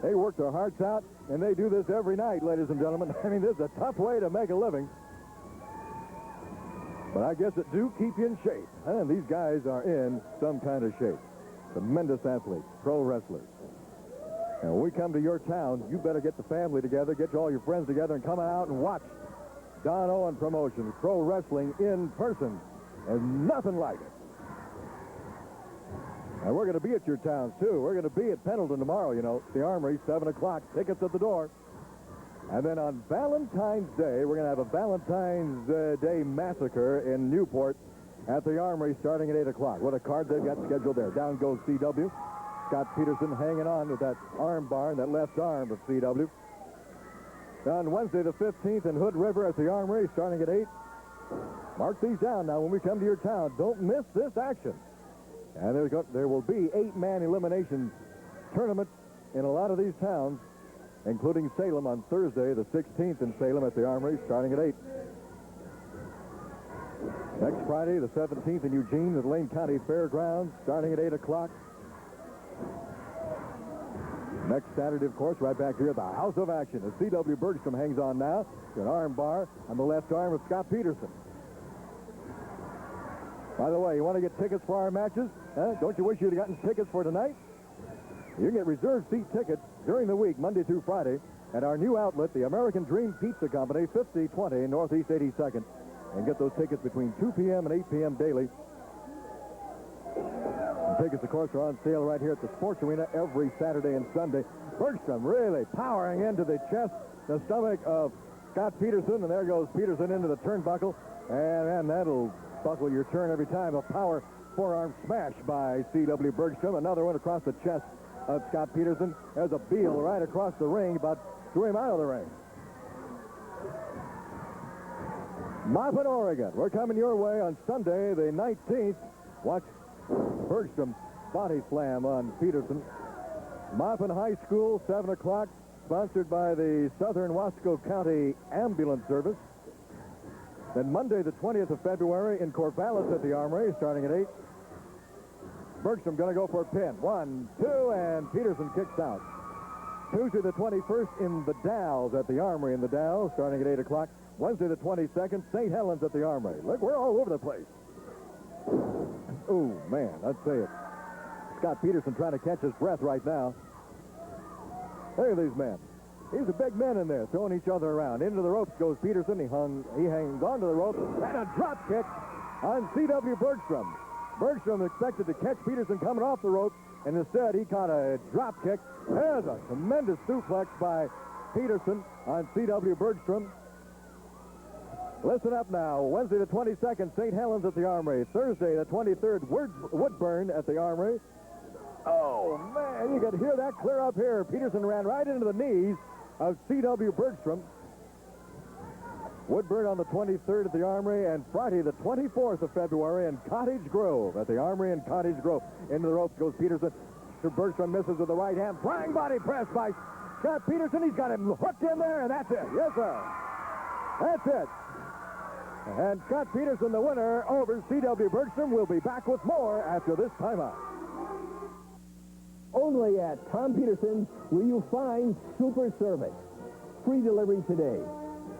They work their hearts out, and they do this every night, ladies and gentlemen. I mean, this is a tough way to make a living. But I guess it do keep you in shape. And these guys are in some kind of shape. Tremendous athletes, pro wrestlers. And when we come to your town, you better get the family together, get all your friends together, and come out and watch Don Owen Promotions, pro wrestling in person. And nothing like it. And we're going to be at your towns, too. We're going to be at Pendleton tomorrow, you know, the Armory, 7 o'clock. Tickets at the door. And then on Valentine's Day, we're going to have a Valentine's Day massacre in Newport at the Armory starting at 8 o'clock. What a card they've got scheduled there. Down goes CW. Scott Peterson hanging on with that arm bar and that left arm of CW. On Wednesday the 15th in Hood River at the Armory starting at 8. Mark these down now when we come to your town. Don't miss this action. And there will be 8-man elimination tournament in a lot of these towns, including Salem on Thursday, the 16th in Salem at the Armory, starting at 8. Next Friday, the 17th in Eugene at Lane County Fairgrounds, starting at 8 o'clock. Next Saturday, of course, right back here at the House of Action, as C.W. Bergstrom hangs on now to an arm bar on the left arm of Scott Peterson. By the way, you want to get tickets for our matches? Don't you wish you'd gotten tickets for tonight? You can get reserved seat tickets during the week, Monday through Friday, at our new outlet, the American Dream Pizza Company, 5020 Northeast 82nd. And get those tickets between 2 p.m. and 8 p.m. daily. And tickets, of course, are on sale right here at the Sports Arena every Saturday and Sunday. Bergstrom really powering into the chest, the stomach of Scott Peterson, and there goes Peterson into the turnbuckle. And that'll buckle your turn every time. A power forearm smash by C.W. Bergstrom. Another one across the chest of Scott Peterson. There's a Beal right across the ring, but threw him out of the ring. Maupin, Oregon. We're coming your way on Sunday, the 19th. Watch Bergstrom body slam on Peterson. Maupin High School, 7 o'clock, sponsored by the Southern Wasco County Ambulance Service. Then Monday, the 20th of February in Corvallis at the Armory, starting at 8. Bergstrom going to go for a pin. 1, 2, and Peterson kicks out. Tuesday, the 21st in the Dalles at the Armory in the Dalles, starting at 8 o'clock. Wednesday, the 22nd, St. Helens at the Armory. Look, we're all over the place. Oh, man, I'd say it. Scott Peterson trying to catch his breath right now. Look at these men. These are big men in there throwing each other around. Into the ropes goes Peterson. He hangs onto the rope. And a drop kick on C.W. Bergstrom. Bergstrom expected to catch Peterson coming off the rope, and instead he caught a drop kick. There's a tremendous suplex by Peterson on C.W. Bergstrom. Listen up now. Wednesday the 22nd, St. Helens at the Armory. Thursday the 23rd, Woodburn at the Armory. Oh, man, you can hear that clear up here. Peterson ran right into the knees of C.W. Bergstrom. Woodburn on the 23rd at the Armory, and Friday the 24th of February in Cottage Grove at the Armory in Cottage Grove. Into the ropes goes Peterson. Bergstrom misses with the right hand. Flying body press by Scott Peterson. He's got him hooked in there, and that's it. Yes, sir. That's it. And Scott Peterson, the winner over C.W. Bergstrom, will be back with more after this timeout. Only at Tom Peterson's will you find super service. Free delivery today.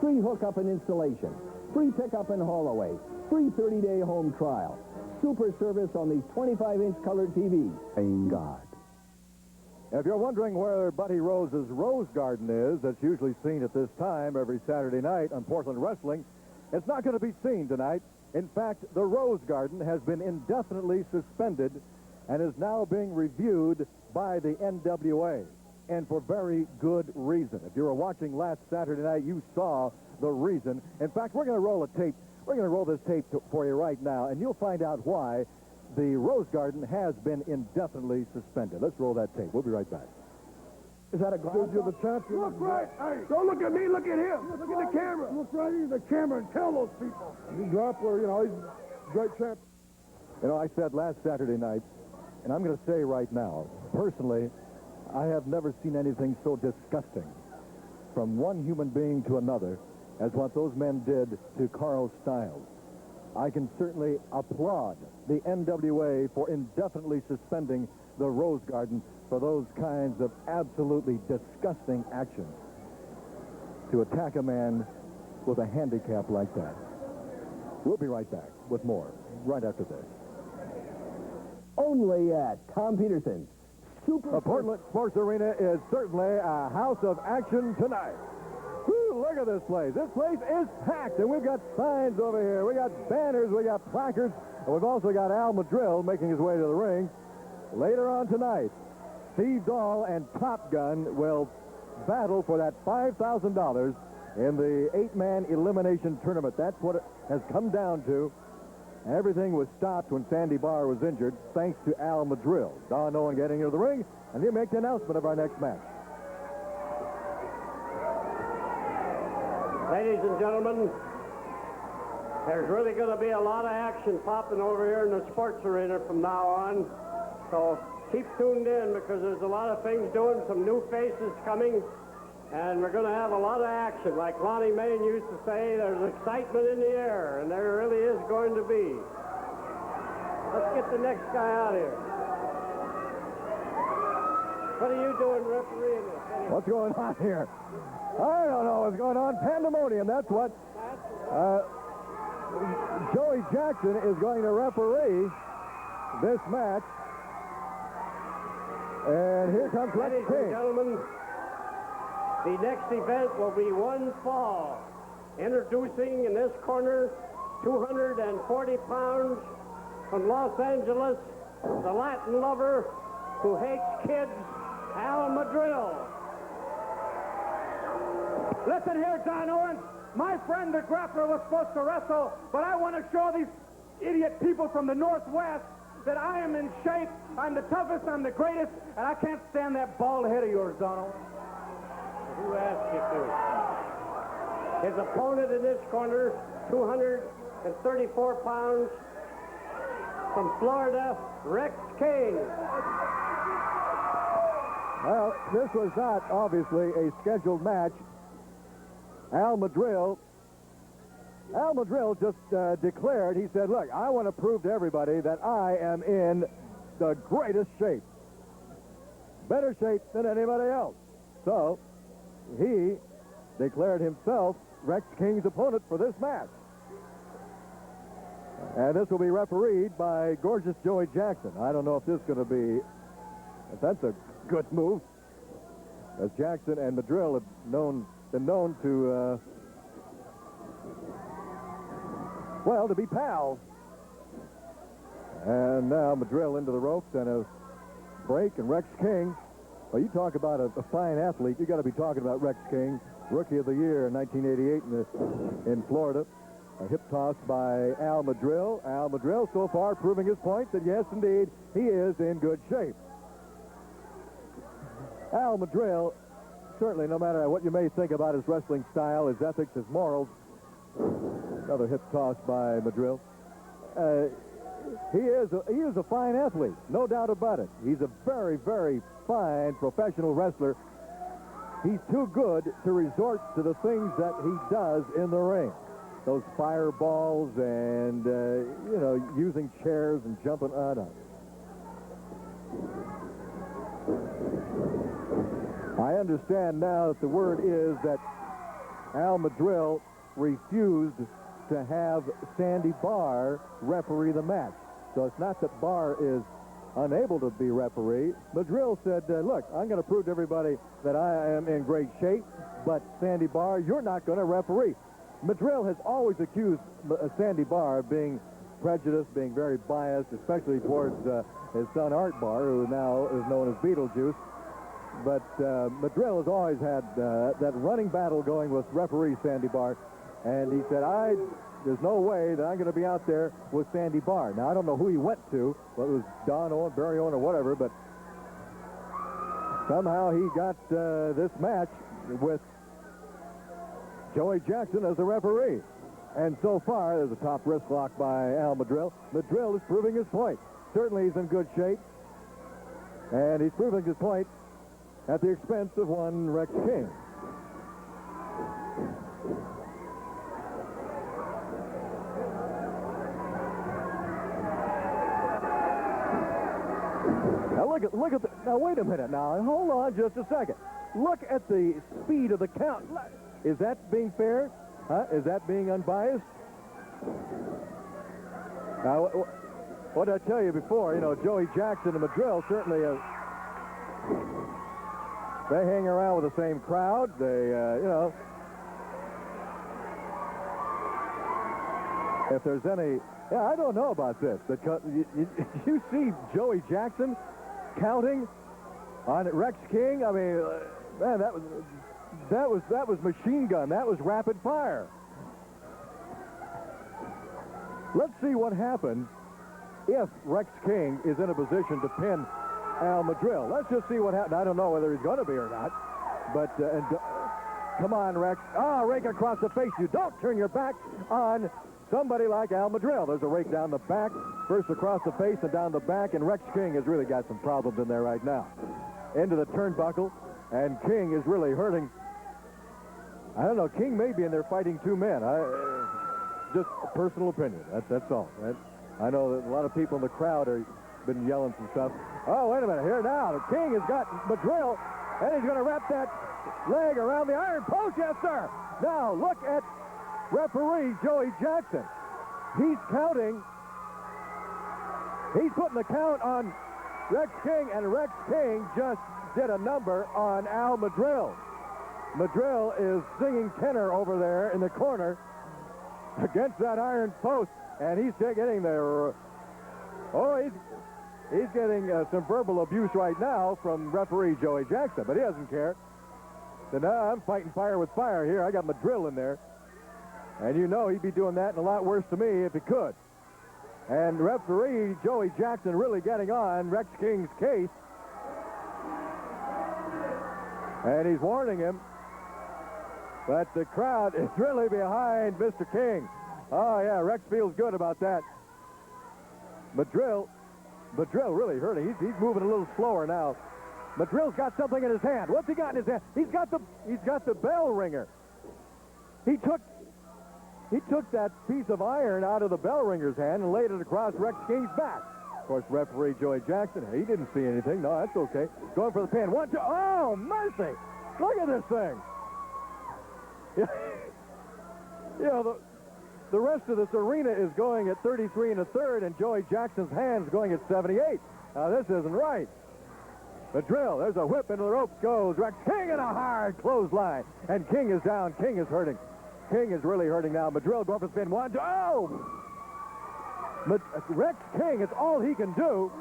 Free hookup and installation. Free pickup and haul away. Free 30-day home trial. Super service on these 25-inch color TVs. Thank God. If you're wondering where Buddy Rose's Rose Garden is, that's usually seen at this time every Saturday night on Portland Wrestling, it's not going to be seen tonight. In fact, the Rose Garden has been indefinitely suspended and is now being reviewed by the NWA, and for very good reason. If you were watching last Saturday night, you saw the reason. In fact, we're going to roll a tape. We're going to roll this tape for you right now, and you'll find out why the Rose Garden has been indefinitely suspended. Let's roll that tape. We'll be right back. Is that a goal? You're the champion. Look right. Hey, don't look at me. Look at him. Look at the camera. Look right into the camera and tell those people. Grappler, you know, he's a great champ. You know, I said last Saturday night, and I'm going to say right now, personally, I have never seen anything so disgusting from one human being to another as what those men did to Carl Stiles. I can certainly applaud the NWA for indefinitely suspending the Rose Garden for those kinds of absolutely disgusting actions. To attack a man with a handicap like that. We'll be right back with more right after this. Only at Tom Peterson's. The Portland Sports Arena is certainly a house of action tonight. Whew, look at at this place. This place is packed, and we've got signs over here. We got banners, we got placards, and we've also got Al Madril making his way to the ring. Later on tonight, Steve Dahl and Top Gun will battle for that $5,000 in the 8-man elimination tournament. That's what it has come down to. Everything was stopped when Sandy Barr was injured, thanks to Al Madril. Don Owen getting into the ring, and he'll make the announcement of our next match. Ladies and gentlemen, there's really going to be a lot of action popping over here in the sports arena from now on. So keep tuned in because there's a lot of things doing, some new faces coming, and we're going to have a lot of action. Like Lonnie Main used to say, there's excitement in the air, and there really is going to be. Let's get the next guy out here. What are you doing refereeing this? Anyway? What's going on here? I don't know what's going on. Pandemonium, that's what. Joey Jackson is going to referee this match. And here comes Rex Ladies King. and gentlemen, the next event will be one fall. Introducing in this corner, 240 pounds from Los Angeles, the Latin lover who hates kids, Al Madril. Listen here, John Owens. My friend, the grappler, was supposed to wrestle, but I want to show these idiot people from the Northwest that I am in shape. I'm the toughest, I'm the greatest, and I can't stand that bald head of yours, Donald. Who asked you to? His opponent in this corner, 234 pounds, from Florida, Rex King. Well, this was not obviously a scheduled match. Al Madril just declared, he said, look, I want to prove to everybody that I am in the greatest shape. Better shape than anybody else. So, he declared himself Rex King's opponent for this match. And this will be refereed by gorgeous Joey Jackson. I don't know if this is going to be, if that's a good move, as Jackson and Madril have been known to, well, to be pals. And now Madril into the ropes and a break, and Rex King. Well, you talk about a fine athlete, you got to be talking about Rex King, Rookie of the Year in 1988 in Florida. A hip toss by Al Madril. Al Madril so far proving his point that yes, indeed, he is in good shape. Al Madril, certainly, no matter what you may think about his wrestling style, his ethics, his morals. Another hip toss by Madril. He is a fine athlete, no doubt about it. He's a very, very fine professional wrestler. He's too good to resort to the things that he does in the ring. Those fireballs and, using chairs and jumping on them. I understand now that the word is that Al Madril refused to have Sandy Barr referee the match. So it's not that Barr is unable to be referee. Madril said, look, I'm going to prove to everybody that I am in great shape, but Sandy Barr, you're not going to referee. Madril has always accused Sandy Barr of being prejudiced, being very biased, especially towards his son Art Barr, who now is known as Beetlejuice. But Madril has always had that running battle going with referee Sandy Barr. And he said, there's no way that I'm going to be out there with Sandy Barr. Now, I don't know who he went to, whether it was Don Owen, Barry Owen, or whatever, but somehow he got this match with Joey Jackson as the referee. And so far, there's a top wrist lock by Al Madril. Madril is proving his point. Certainly he's in good shape. And he's proving his point at the expense of one Rex King. Now look at the, now wait a minute now, hold on just a second. Look at the speed of the count. Is that being fair? Huh? Is that being unbiased? Now, what did I tell you before? Joey Jackson and Madril certainly they hang around with the same crowd. They, if there's any... Yeah, I don't know about this. Because you see Joey Jackson counting on Rex King? I mean, man, that was machine gun. That was rapid fire. Let's see what happens if Rex King is in a position to pin Al Madril. Let's just see what happens. I don't know whether he's going to be or not. But, come on, Rex. Rake across the face. You don't turn your back on somebody like Al Madril. There's a rake down the back, first across the face and down the back, and Rex King has really got some problems in there right now. Into the turnbuckle, and King is really hurting. I don't know. King may be in there fighting two men. Just a personal opinion. That's all. I know that a lot of people in the crowd have been yelling some stuff. Oh, wait a minute. Here now. The King has got Madril, and he's going to wrap that leg around the iron post. Yes, sir. Now, look at referee Joey Jackson. He's counting. He's putting the count on Rex King, and Rex King just did a number on Al Madril. Madril is singing tenor over there in the corner against that iron post, and he's getting there. He's getting some verbal abuse right now from referee Joey Jackson, but he doesn't care. So now I'm fighting fire with fire here. I got Madril in there, and you know he'd be doing that and a lot worse to me if he could. And referee Joey Jackson really getting on Rex King's case, and he's warning him. But the crowd is really behind Mr. King. Oh, yeah, Rex feels good about that. Madril really hurting. He's moving a little slower now. Madril's got something in his hand. What's he got in his hand? He's got the bell ringer. He took that piece of iron out of the bell ringer's hand and laid it across Rex King's back. Of course, referee Joey Jackson, he didn't see anything. No, that's okay. Going for the pin. 1, 2. Oh, mercy! Look at this thing. You know, the rest of this arena is going at 33 1/3, and Joey Jackson's hand's going at 78. Now, this isn't right. Madril, there's a whip into the ropes, goes Rex King in a hard clothesline. And King is down. King is hurting. King is really hurting now. Madril going for the spin. 1, 2. Oh! Rex King, it's all he can do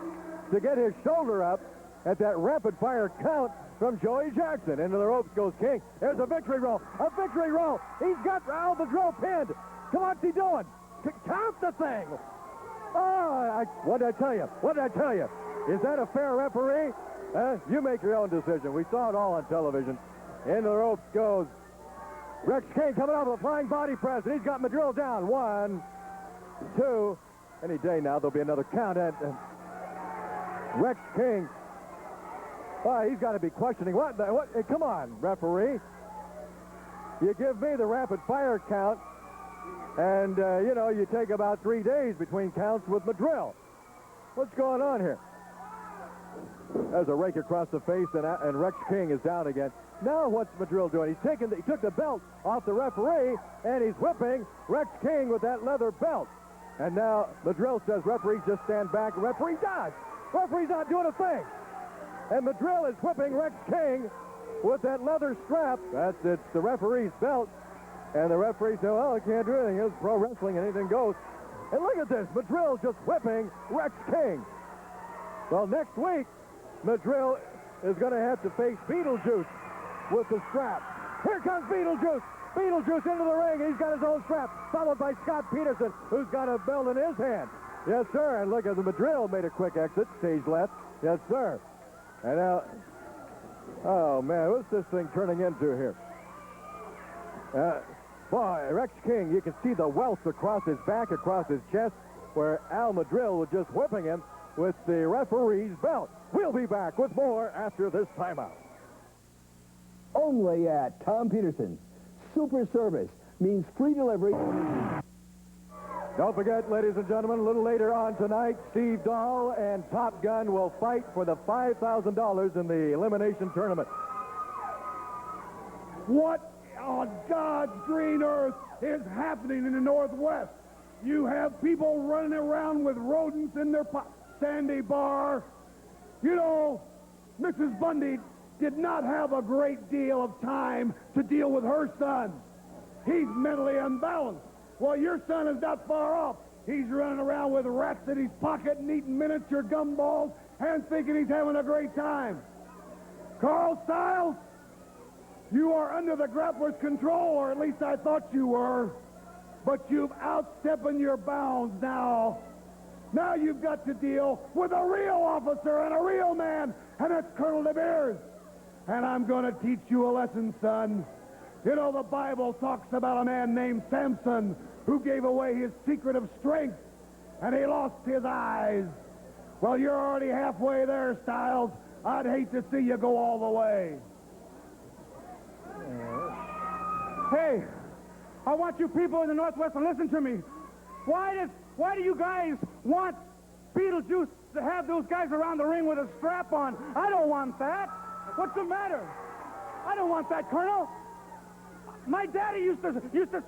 to get his shoulder up at that rapid-fire count from Joey Jackson. Into the ropes goes King. There's a victory roll. A victory roll. He's got Al Madril pinned. Come on, what's he doing? Count the thing. Oh, what did I tell you? What did I tell you? Is that a fair referee? You make your own decision. We saw it all on television. Into the ropes goes Rex King coming out with a flying body press, and he's got Madril down. 1, 2. Any day now, there'll be another count. And Rex King, he's got to be questioning. What? Hey, come on, referee. You give me the rapid fire count, and, you take about 3 days between counts with Madril. What's going on here? There's a rake across the face, and Rex King is down again. Now what's Madril doing? He took the belt off the referee, and he's whipping Rex King with that leather belt. And now Madril says, referee, just stand back. Referee does. Referee's not doing a thing. And Madril is whipping Rex King with that leather strap. It's the referee's belt. And the referee said, well, I can't do anything. It's pro wrestling, anything goes. And look at this. Madril just whipping Rex King. Well, next week, Madril is going to have to face Beetlejuice with the strap. Here comes Beetlejuice. Beetlejuice into the ring. He's got his own strap, followed by Scott Peterson, who's got a belt in his hand. Yes, sir. And look at the Madril made a quick exit, stage left. Yes, sir. And now, oh, man, what's this thing turning into here? Boy, Rex King, you can see the welts across his back, across his chest, where Al Madril was just whipping him with the referee's belt. We'll be back with more after this timeout. Only at Tom Peterson's. Super service means free delivery. Don't forget, ladies and gentlemen, a little later on tonight, Steve Dahl and Top Gun will fight for the $5,000 in the elimination tournament. What on God's green earth is happening in the Northwest? You have people running around with rodents in their pockets. Sandy Barr. You know, Mrs. Bundy did not have a great deal of time to deal with her son. He's mentally unbalanced. Well, your son is not far off. He's running around with rats in his pocket and eating miniature gumballs and thinking he's having a great time. Carl Stiles, you are under the grappler's control, or at least I thought you were. But you've outstepping your bounds now. Now you've got to deal with a real officer and a real man, and that's Colonel DeBeers. And I'm going to teach you a lesson, son. You know, the Bible talks about a man named Samson who gave away his secret of strength, and he lost his eyes. Well, you're already halfway there, Stiles. I'd hate to see you go all the way. Hey, I want you people in the Northwest to listen to me. Why do you guys want Beetlejuice to have those guys around the ring with a strap on? I don't want that. What's the matter? I don't want that, Colonel. My daddy used to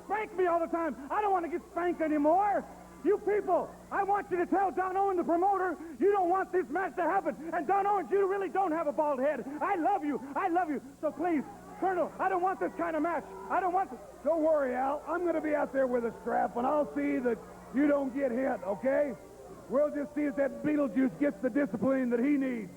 spank me all the time. I don't want to get spanked anymore. You people, I want you to tell Don Owen, the promoter, you don't want this match to happen. And Don Owen, you really don't have a bald head. I love you. I love you. So please, Colonel, I don't want this kind of match. I don't want this. Don't worry, Al. I'm going to be out there with a strap, and I'll see that you don't get hit, okay? We'll just see if that Beetlejuice gets the discipline that he needs.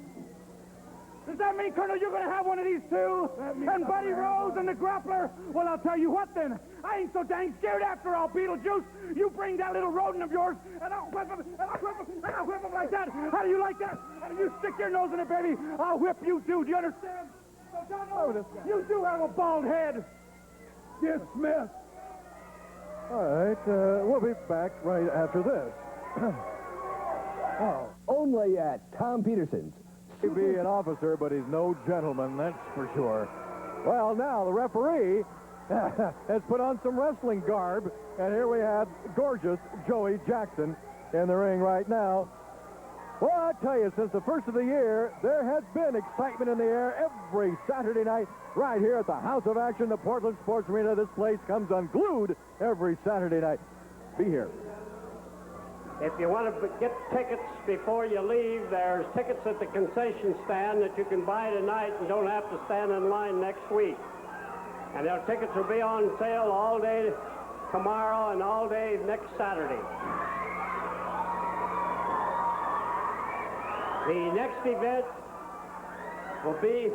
Does that mean, Colonel, you're going to have one of these too? And Buddy Rose and the Grappler? Well, I'll tell you what then. I ain't so dang scared after all, Beetlejuice. You bring that little rodent of yours, and I'll whip him, and I'll whip him, and I'll whip him like that. How do you like that? And you stick your nose in it, baby. I'll whip you too. Do you understand? So, John Owen, you do have a bald head. Dismissed. All right, we'll be back right after this. Only at Tom Peterson's. He'd be an officer, but he's no gentleman, that's for sure. Well, now the referee has put on some wrestling garb, and here we have gorgeous Joey Jackson in the ring right now. Well, I tell you, since the first of the year, there has been excitement in the air every Saturday night right here at the House of Action, the Portland Sports Arena. This place comes unglued every Saturday night. Be here. If you want to get tickets before you leave, there's tickets at the concession stand that you can buy tonight and don't have to stand in line next week. And their tickets will be on sale all day tomorrow and all day next Saturday. The next event will be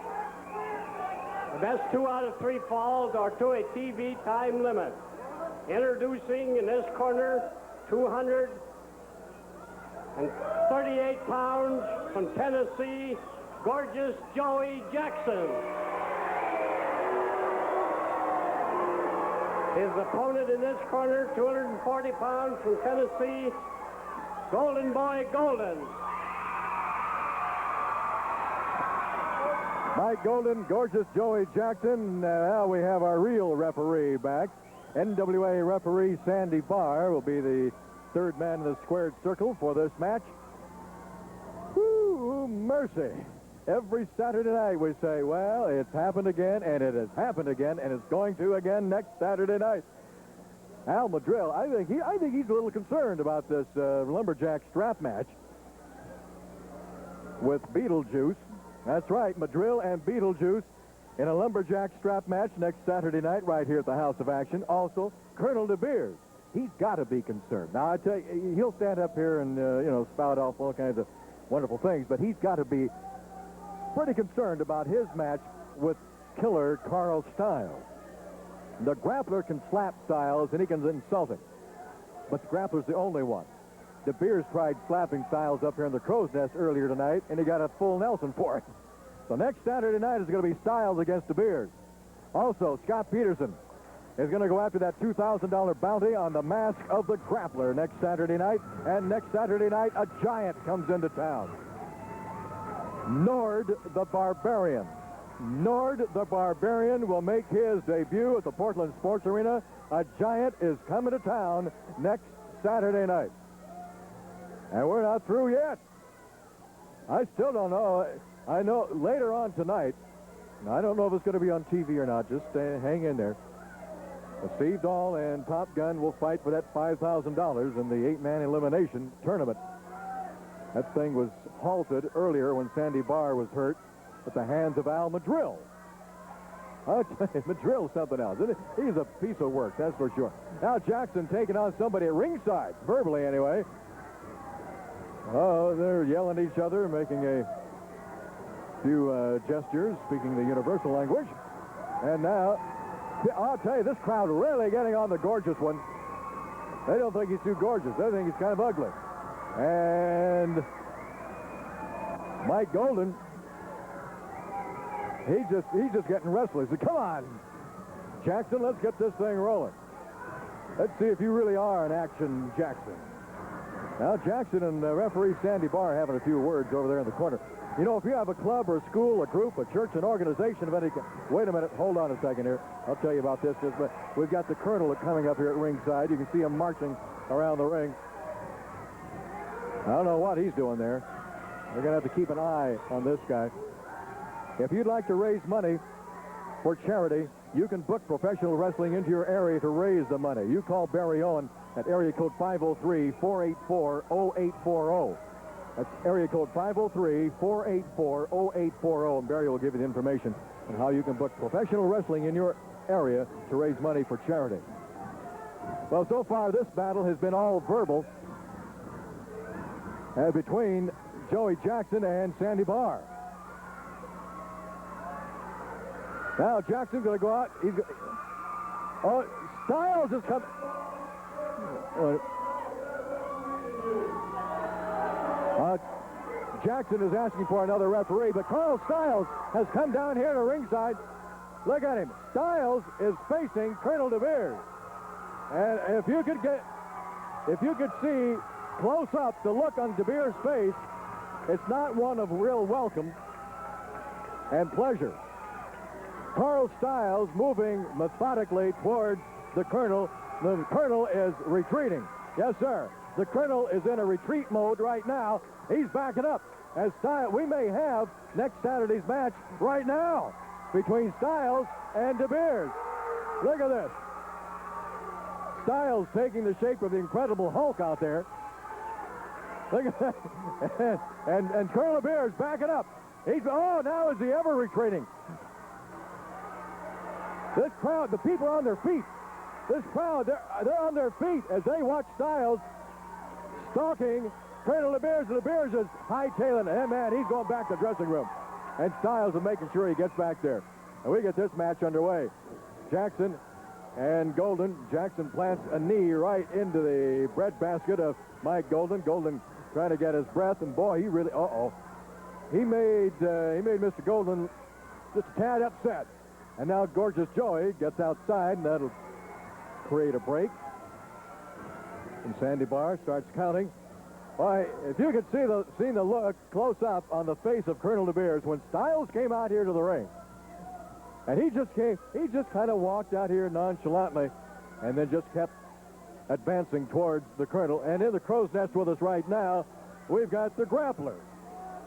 the best 2 out of 3 falls or to a TV time limit. Introducing in this corner, 238 pounds from Tennessee, gorgeous Joey Jackson. His opponent in this corner, 240 pounds from Tennessee, Golden Boy Golden. Mike Golden, gorgeous Joey Jackson. Now we have our real referee back. NWA referee Sandy Barr will be the third man in the squared circle for this match. Whoo, mercy. Every Saturday night we say, well, it's happened again, and it has happened again, and it's going to again next Saturday night. Al Madril, I think he's a little concerned about this lumberjack strap match with Beetlejuice. That's right, Madril and Beetlejuice in a lumberjack strap match next Saturday night right here at the House of Action. Also, Colonel DeBeers. He's got to be concerned. Now, I tell you, he'll stand up here and, spout off all kinds of wonderful things, but he's got to be pretty concerned about his match with killer Carl Stiles. The Grappler can slap Stiles, and he can insult him. But the Grappler's the only one. DeBeers tried slapping Stiles up here in the crow's nest earlier tonight, and he got a full Nelson for it. So next Saturday night is going to be Stiles against DeBeers. Also, Scott Peterson is going to go after that $2,000 bounty on the mask of the Grappler next Saturday night. And next Saturday night, a giant comes into town. Nord the Barbarian. Nord the Barbarian will make his debut at the Portland Sports Arena. A giant is coming to town next Saturday night. And we're not through yet. I still don't know. I know later on tonight, I don't know if it's going to be on TV or not. Just hang in there. Steve Dahl and Top Gun will fight for that $5,000 in the 8-man elimination tournament. That thing was halted earlier when Sandy Barr was hurt at the hands of Al Madril. I'll tell you, Madril's something else. He's a piece of work, that's for sure. Now Jackson taking on somebody at ringside, verbally anyway. Oh, they're yelling at each other, making a few gestures, speaking the universal language. And now, I'll tell you, this crowd really getting on the gorgeous one. They don't think he's too gorgeous. They think he's kind of ugly. And Mike Golden, he's just getting restless. He said, come on, Jackson, let's get this thing rolling. Let's see if you really are an action Jackson. Now, Jackson and referee Sandy Barr having a few words over there in the corner. You know, if you have a club or a school, a group, a church, an organization of any kind. Wait a minute. Hold on a second here. I'll tell you about this. But we've got the colonel coming up here at ringside. You can see him marching around the ring. I don't know what he's doing there. We're going to have to keep an eye on this guy. If you'd like to raise money for charity, you can book professional wrestling into your area to raise the money. You call Barry Owen at area code 503-484-0840. That's area code 503-484-0840, and Barry will give you the information on how you can book professional wrestling in your area to raise money for charity. Well, so far this battle has been all verbal between Joey Jackson and Sandy Barr. Now Jackson's going to go out. Oh, Styles is coming. Jackson is asking for another referee, but Carl Styles has come down here to ringside. Look at him. Styles is facing Colonel DeBeers. And if you could see close up the look on DeBeers' face, it's not one of real welcome and pleasure. Carl Styles moving methodically towards the Colonel. The Colonel is retreating. Yes, sir. The Colonel is in a retreat mode right now. He's backing up. As Styles, we may have next Saturday's match right now between Styles and DeBeers. Look at this. Styles taking the shape of the Incredible Hulk out there. Look at that. and Colonel DeBeers backing up. Now is he ever retreating? This crowd, the people are on their feet. This crowd, they're on their feet as they watch Styles stalking Colonel DeBeers. DeBeers is hightailing. And man, he's going back to the dressing room. And Styles is making sure he gets back there. And we get this match underway. Jackson and Golden. Jackson plants a knee right into the breadbasket of Mike Golden. Golden trying to get his breath, and boy, he really, he made Mr. Golden just a tad upset. And now Gorgeous Joey gets outside, and that'll create a break. And Sandy Barr starts counting. Why, if you could see the look close up on the face of Colonel DeBeers when Styles came out here to the ring. And he just kind of walked out here nonchalantly and then just kept advancing towards the Colonel. And in the crow's nest with us right now, we've got the Grappler.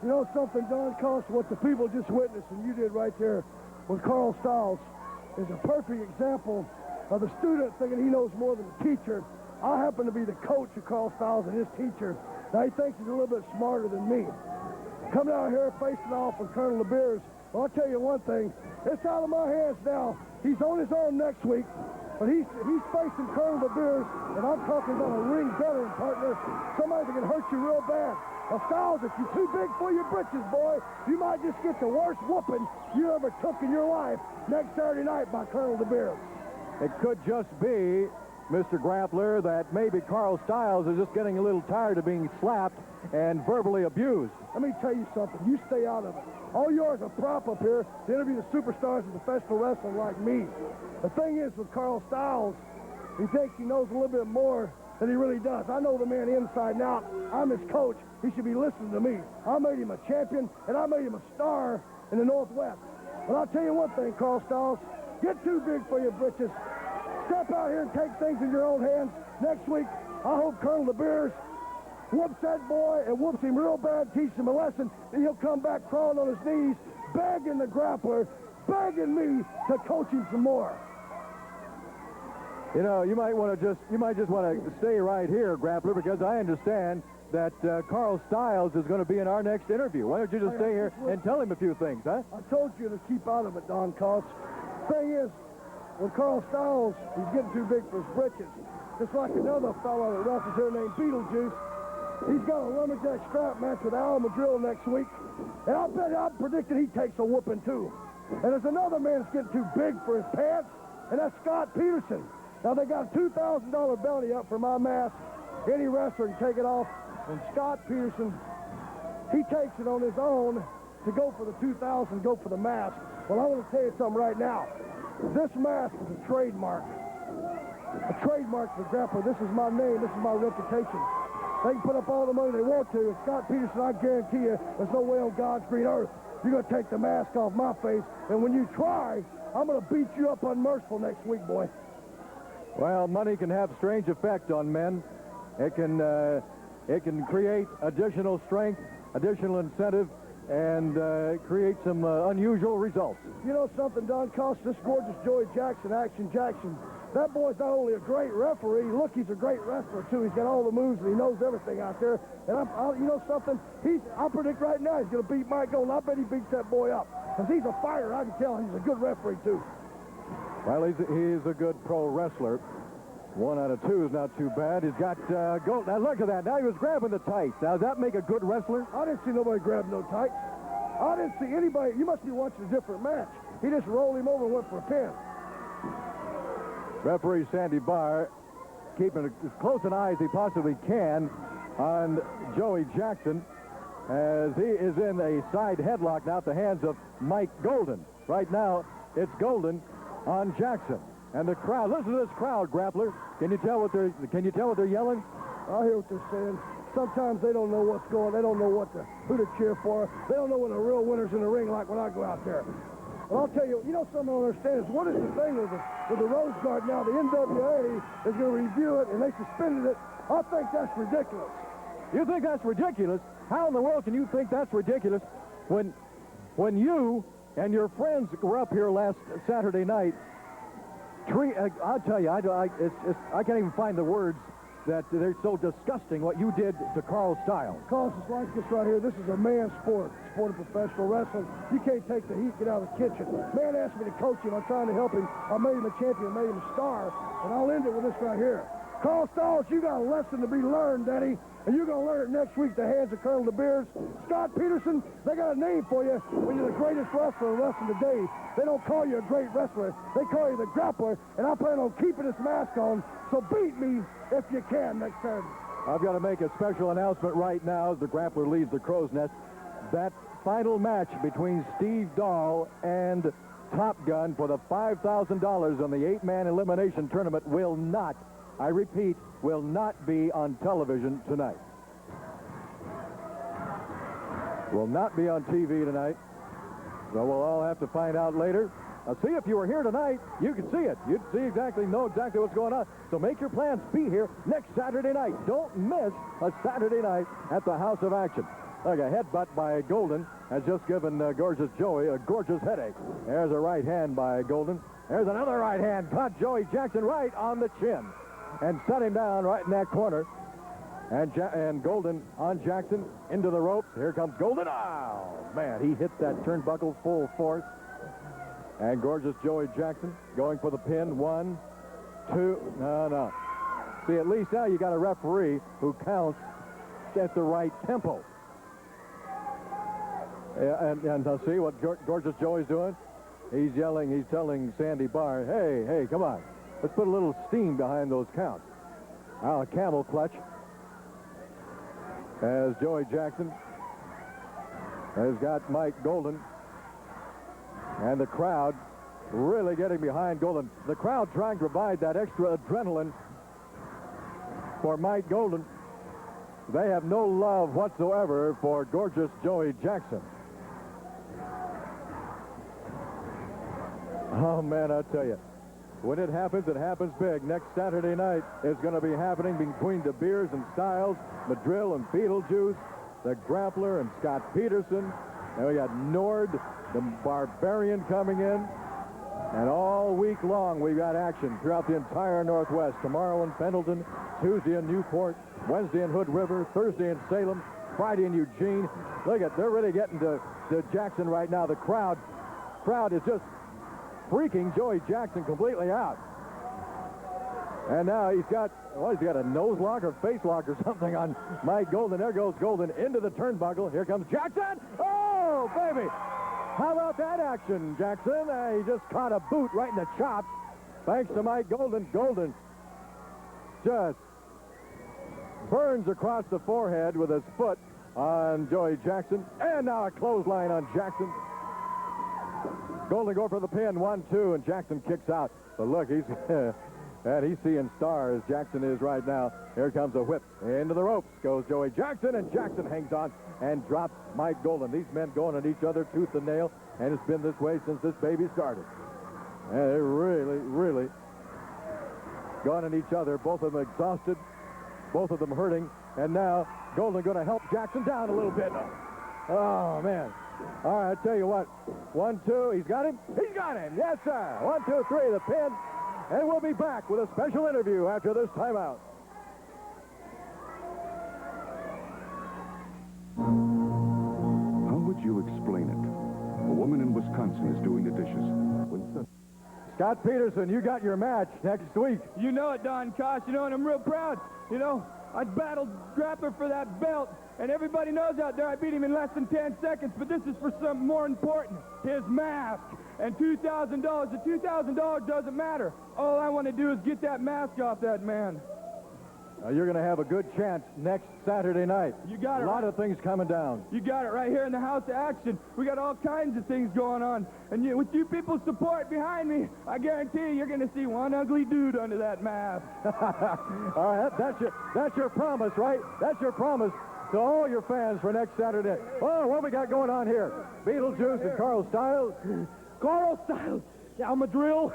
You know something, Don Costa, what the people just witnessed, and you did right there with Carl Styles, is a perfect example of the student thinking he knows more than the teacher. I happen to be the coach of Carl Styles and his teacher. Now he thinks he's a little bit smarter than me. Coming out here facing off with Colonel DeBeers, well, I'll tell you one thing. It's out of my hands now. He's on his own next week, but he's facing Colonel DeBeers, and I'm talking about a ring veteran partner, somebody that can hurt you real bad. Now, Styles, if you're too big for your britches, boy, you might just get the worst whooping you ever took in your life next Saturday night by Colonel DeBeers. It could just be, Mr. Grappler, that maybe Carl Styles is just getting a little tired of being slapped and verbally abused. Let me tell you something. You stay out of it. All yours are prop up here to interview the superstars of professional wrestling like me. The thing is with Carl Styles, he thinks he knows a little bit more than he really does. I know the man inside and out. I'm his coach. He should be listening to me. I made him a champion, and I made him a star in the Northwest. But I'll tell you one thing, Carl Styles, get too big for your britches. Step out here and take things in your own hands. Next week, I hope Colonel DeBeers whoops that boy and whoops him real bad, teaches him a lesson, and he'll come back crawling on his knees, begging the Grappler, begging me to coach him some more. You know, you might just want to stay right here, Grappler, because I understand that Carl Styles is going to be in our next interview. Why don't you just stay here and tell him a few things, huh? I told you to keep out of it, Don Cost. Thing is, when Carl Styles, he's getting too big for his britches. Just like another fellow that wrestles here named Beetlejuice. He's got a lumberjack strap match with Madril next week. And I'm predicting he takes a whooping too. And there's another man that's getting too big for his pants, and that's Scott Peterson. Now they got a $2,000 bounty up for my mask. Any wrestler can take it off. And Scott Peterson, he takes it on his own to go for the $2,000, go for the mask. Well, I want to tell you something right now. This mask is a trademark. A trademark for Grappler. This is my name. This is my reputation. They can put up all the money they want to. And Scott Peterson, I guarantee you, there's no way on God's green earth you're going to take the mask off my face. And when you try, I'm going to beat you up unmerciful next week, boy. Well, money can have strange effect on men. It can create additional strength, additional incentive, and create some unusual results. You know something, Don Cost, this gorgeous Joey Jackson, Action Jackson, that boy's not only a great referee, look, he's a great wrestler, too. He's got all the moves, and he knows everything out there. And you know something? I predict right now he's going to beat Mike Golden. I bet he beats that boy up. Because he's a fighter, I can tell. He's a good referee, too. Well, he's a good pro wrestler. 1 out of 2 is not too bad. He's got gold. Now, look at that. Now he was grabbing the tights. Now, does that make a good wrestler? I didn't see nobody grab no tights. I didn't see anybody. You must be watching a different match. He just rolled him over and went for a pin. Referee Sandy Barr keeping as close an eye as he possibly can on Joey Jackson as he is in a side headlock now at the hands of Mike Golden. Right now, it's Golden on Jackson. And the crowd, listen to this crowd, Grappler. Can you tell what they're yelling? I hear what they're saying. Sometimes they don't know what's going. They don't know who to cheer for. They don't know when the real winner's in the ring like when I go out there. But I'll tell you, something I don't understand is what is the thing with the Rose Guard now? The NWA is going to review it, and they suspended it. I think that's ridiculous. You think that's ridiculous? How in the world can you think that's ridiculous when you and your friends were up here last Saturday night? I'll tell you, I can't even find the words that they're so disgusting what you did to Carl Styles. Carl, it's like this right here. This is a man's sport. Sport of professional wrestling. You can't take the heat, get out of the kitchen. Man asked me to coach him. I'm trying to help him. I made him a champion, made him a star. And I'll end it with this right here. Carl Styles, you got a lesson to be learned, Daddy. And you're going to learn it next week at the hands of Colonel DeBeers. Scott Peterson, they got a name for you when you're the greatest wrestler in wrestling today. They don't call you a great wrestler. They call you the Grappler, and I plan on keeping this mask on, so beat me if you can next Saturday. I've got to make a special announcement right now as the Grappler leaves the Crow's Nest. That final match between Steve Dahl and Top Gun for the $5,000 on the 8-man elimination tournament will not, I repeat, will not be on television tonight. Will not be on TV tonight. So we'll all have to find out later. See, if you were here tonight, you could see it. You'd know exactly what's going on. So make your plans. Be here next Saturday night. Don't miss a Saturday night at the House of Action. Like a headbutt by Golden has just given gorgeous Joey a gorgeous headache. There's a right hand by Golden. There's another right hand. Caught Joey Jackson right on the chin and set him down right in that corner. And Golden on Jackson into the ropes. Here comes Golden. Oh, man, he hit that turnbuckle full force. And gorgeous Joey Jackson going for the pin. 1, 2. No. See, at least now you got a referee who counts at the right tempo. And see what gorgeous Joey's doing? He's yelling, he's telling Sandy Barr, hey, come on. Let's put a little steam behind those counts. Now a camel clutch as Joey Jackson has got Mike Golden. And the crowd really getting behind Golden. The crowd trying to provide that extra adrenaline for Mike Golden. They have no love whatsoever for gorgeous Joey Jackson. Oh, man, I tell you. When it happens big. Next Saturday night is going to be happening between DeBeers and Styles, Madril and Beetlejuice, the Grappler and Scott Peterson. And we got Nord, the Barbarian, coming in. And all week long, we've got action throughout the entire Northwest. Tomorrow in Pendleton, Tuesday in Newport, Wednesday in Hood River, Thursday in Salem, Friday in Eugene. Look at, they're really getting to Jackson right now. The crowd is just freaking Joey Jackson completely out. And now he's got a nose lock or face lock or something on Mike Golden. There goes Golden into the turnbuckle. Here comes Jackson. Oh, baby. How about that action, Jackson? He just caught a boot right in the chops. Thanks to Mike Golden. Golden just burns across the forehead with his foot on Joey Jackson. And now a clothesline on Jackson. Golden go for the pin. 1-2, and Jackson kicks out. But look, he's seeing stars. Jackson is right now. Here comes a whip. Into the ropes goes Joey Jackson, and Jackson hangs on and drops Mike Golden. These men going at each other tooth and nail, and it's been this way since this baby started. And they're really, really going at each other. Both of them exhausted, both of them hurting, and now Golden going to help Jackson down a little bit. Oh, man. All right, I tell you what. 1-2, he's got him? He's got him, yes, sir. 1, 2, 3, the pin. And we'll be back with a special interview after this timeout. How would you explain it? A woman in Wisconsin is doing the dishes. Scott Peterson, you got your match next week. You know it, Don Kosh. You know, and I'm real proud. You know, I battled Grappler for that belt, and everybody knows out there I beat him in less than 10 seconds, but this is for something more important, his mask. And $2,000, the $2,000 doesn't matter. All I want to do is get that mask off that man. You're going to have a good chance next Saturday night. You got it. A lot of things coming down. You got it right here in the House of Action. We got all kinds of things going on. And with you people's support behind me, I guarantee you're going to see one ugly dude under that mask. All right, that's your promise, right? That's your promise to all your fans for next Saturday. Oh, what we got going on here? Beetlejuice and Carl Stiles. Carl Stiles. Madril.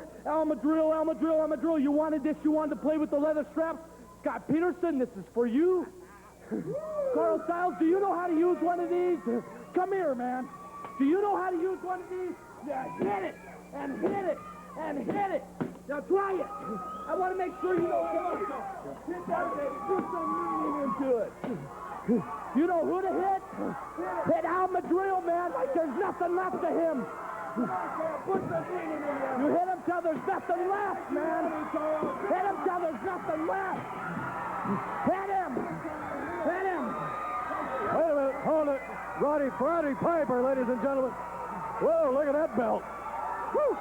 You wanted this. You wanted to play with the leather straps. Scott Peterson, this is for you. Carl Stiles, do you know how to use one of these? Come here, man. Do you know how to use one of these? Yeah, hit it, and hit it, and hit it. Now try it. I want to make sure you know. Come on. Hit that thing. Do some meaning into it. You know who to hit? Hit Al Madril, man, like there's nothing left of him. You hit him till there's nothing left, man. Hit him till there's nothing left. Hit him. Hit him. Wait a minute. Hold it. Roddy Piper, ladies and gentlemen. Whoa, look at that belt. Woo.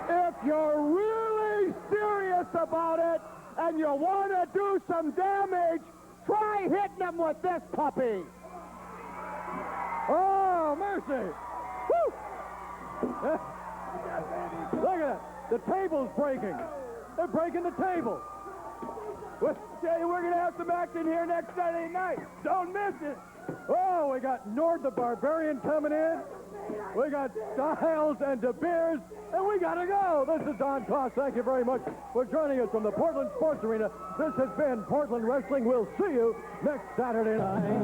If you're really serious about it and you want to do some damage, try hitting him with this puppy. Oh, mercy. Woo! Look at it. The table's breaking. They're breaking the table. Tell you, we're going to have some action here next Saturday night. Don't miss it. Oh, we got Nord the Barbarian coming in. We got Stiles and DeBeers, and we got to go. This is Don Koss. Thank you very much for joining us from the Portland Sports Arena. This has been Portland Wrestling. We'll see you next Saturday night.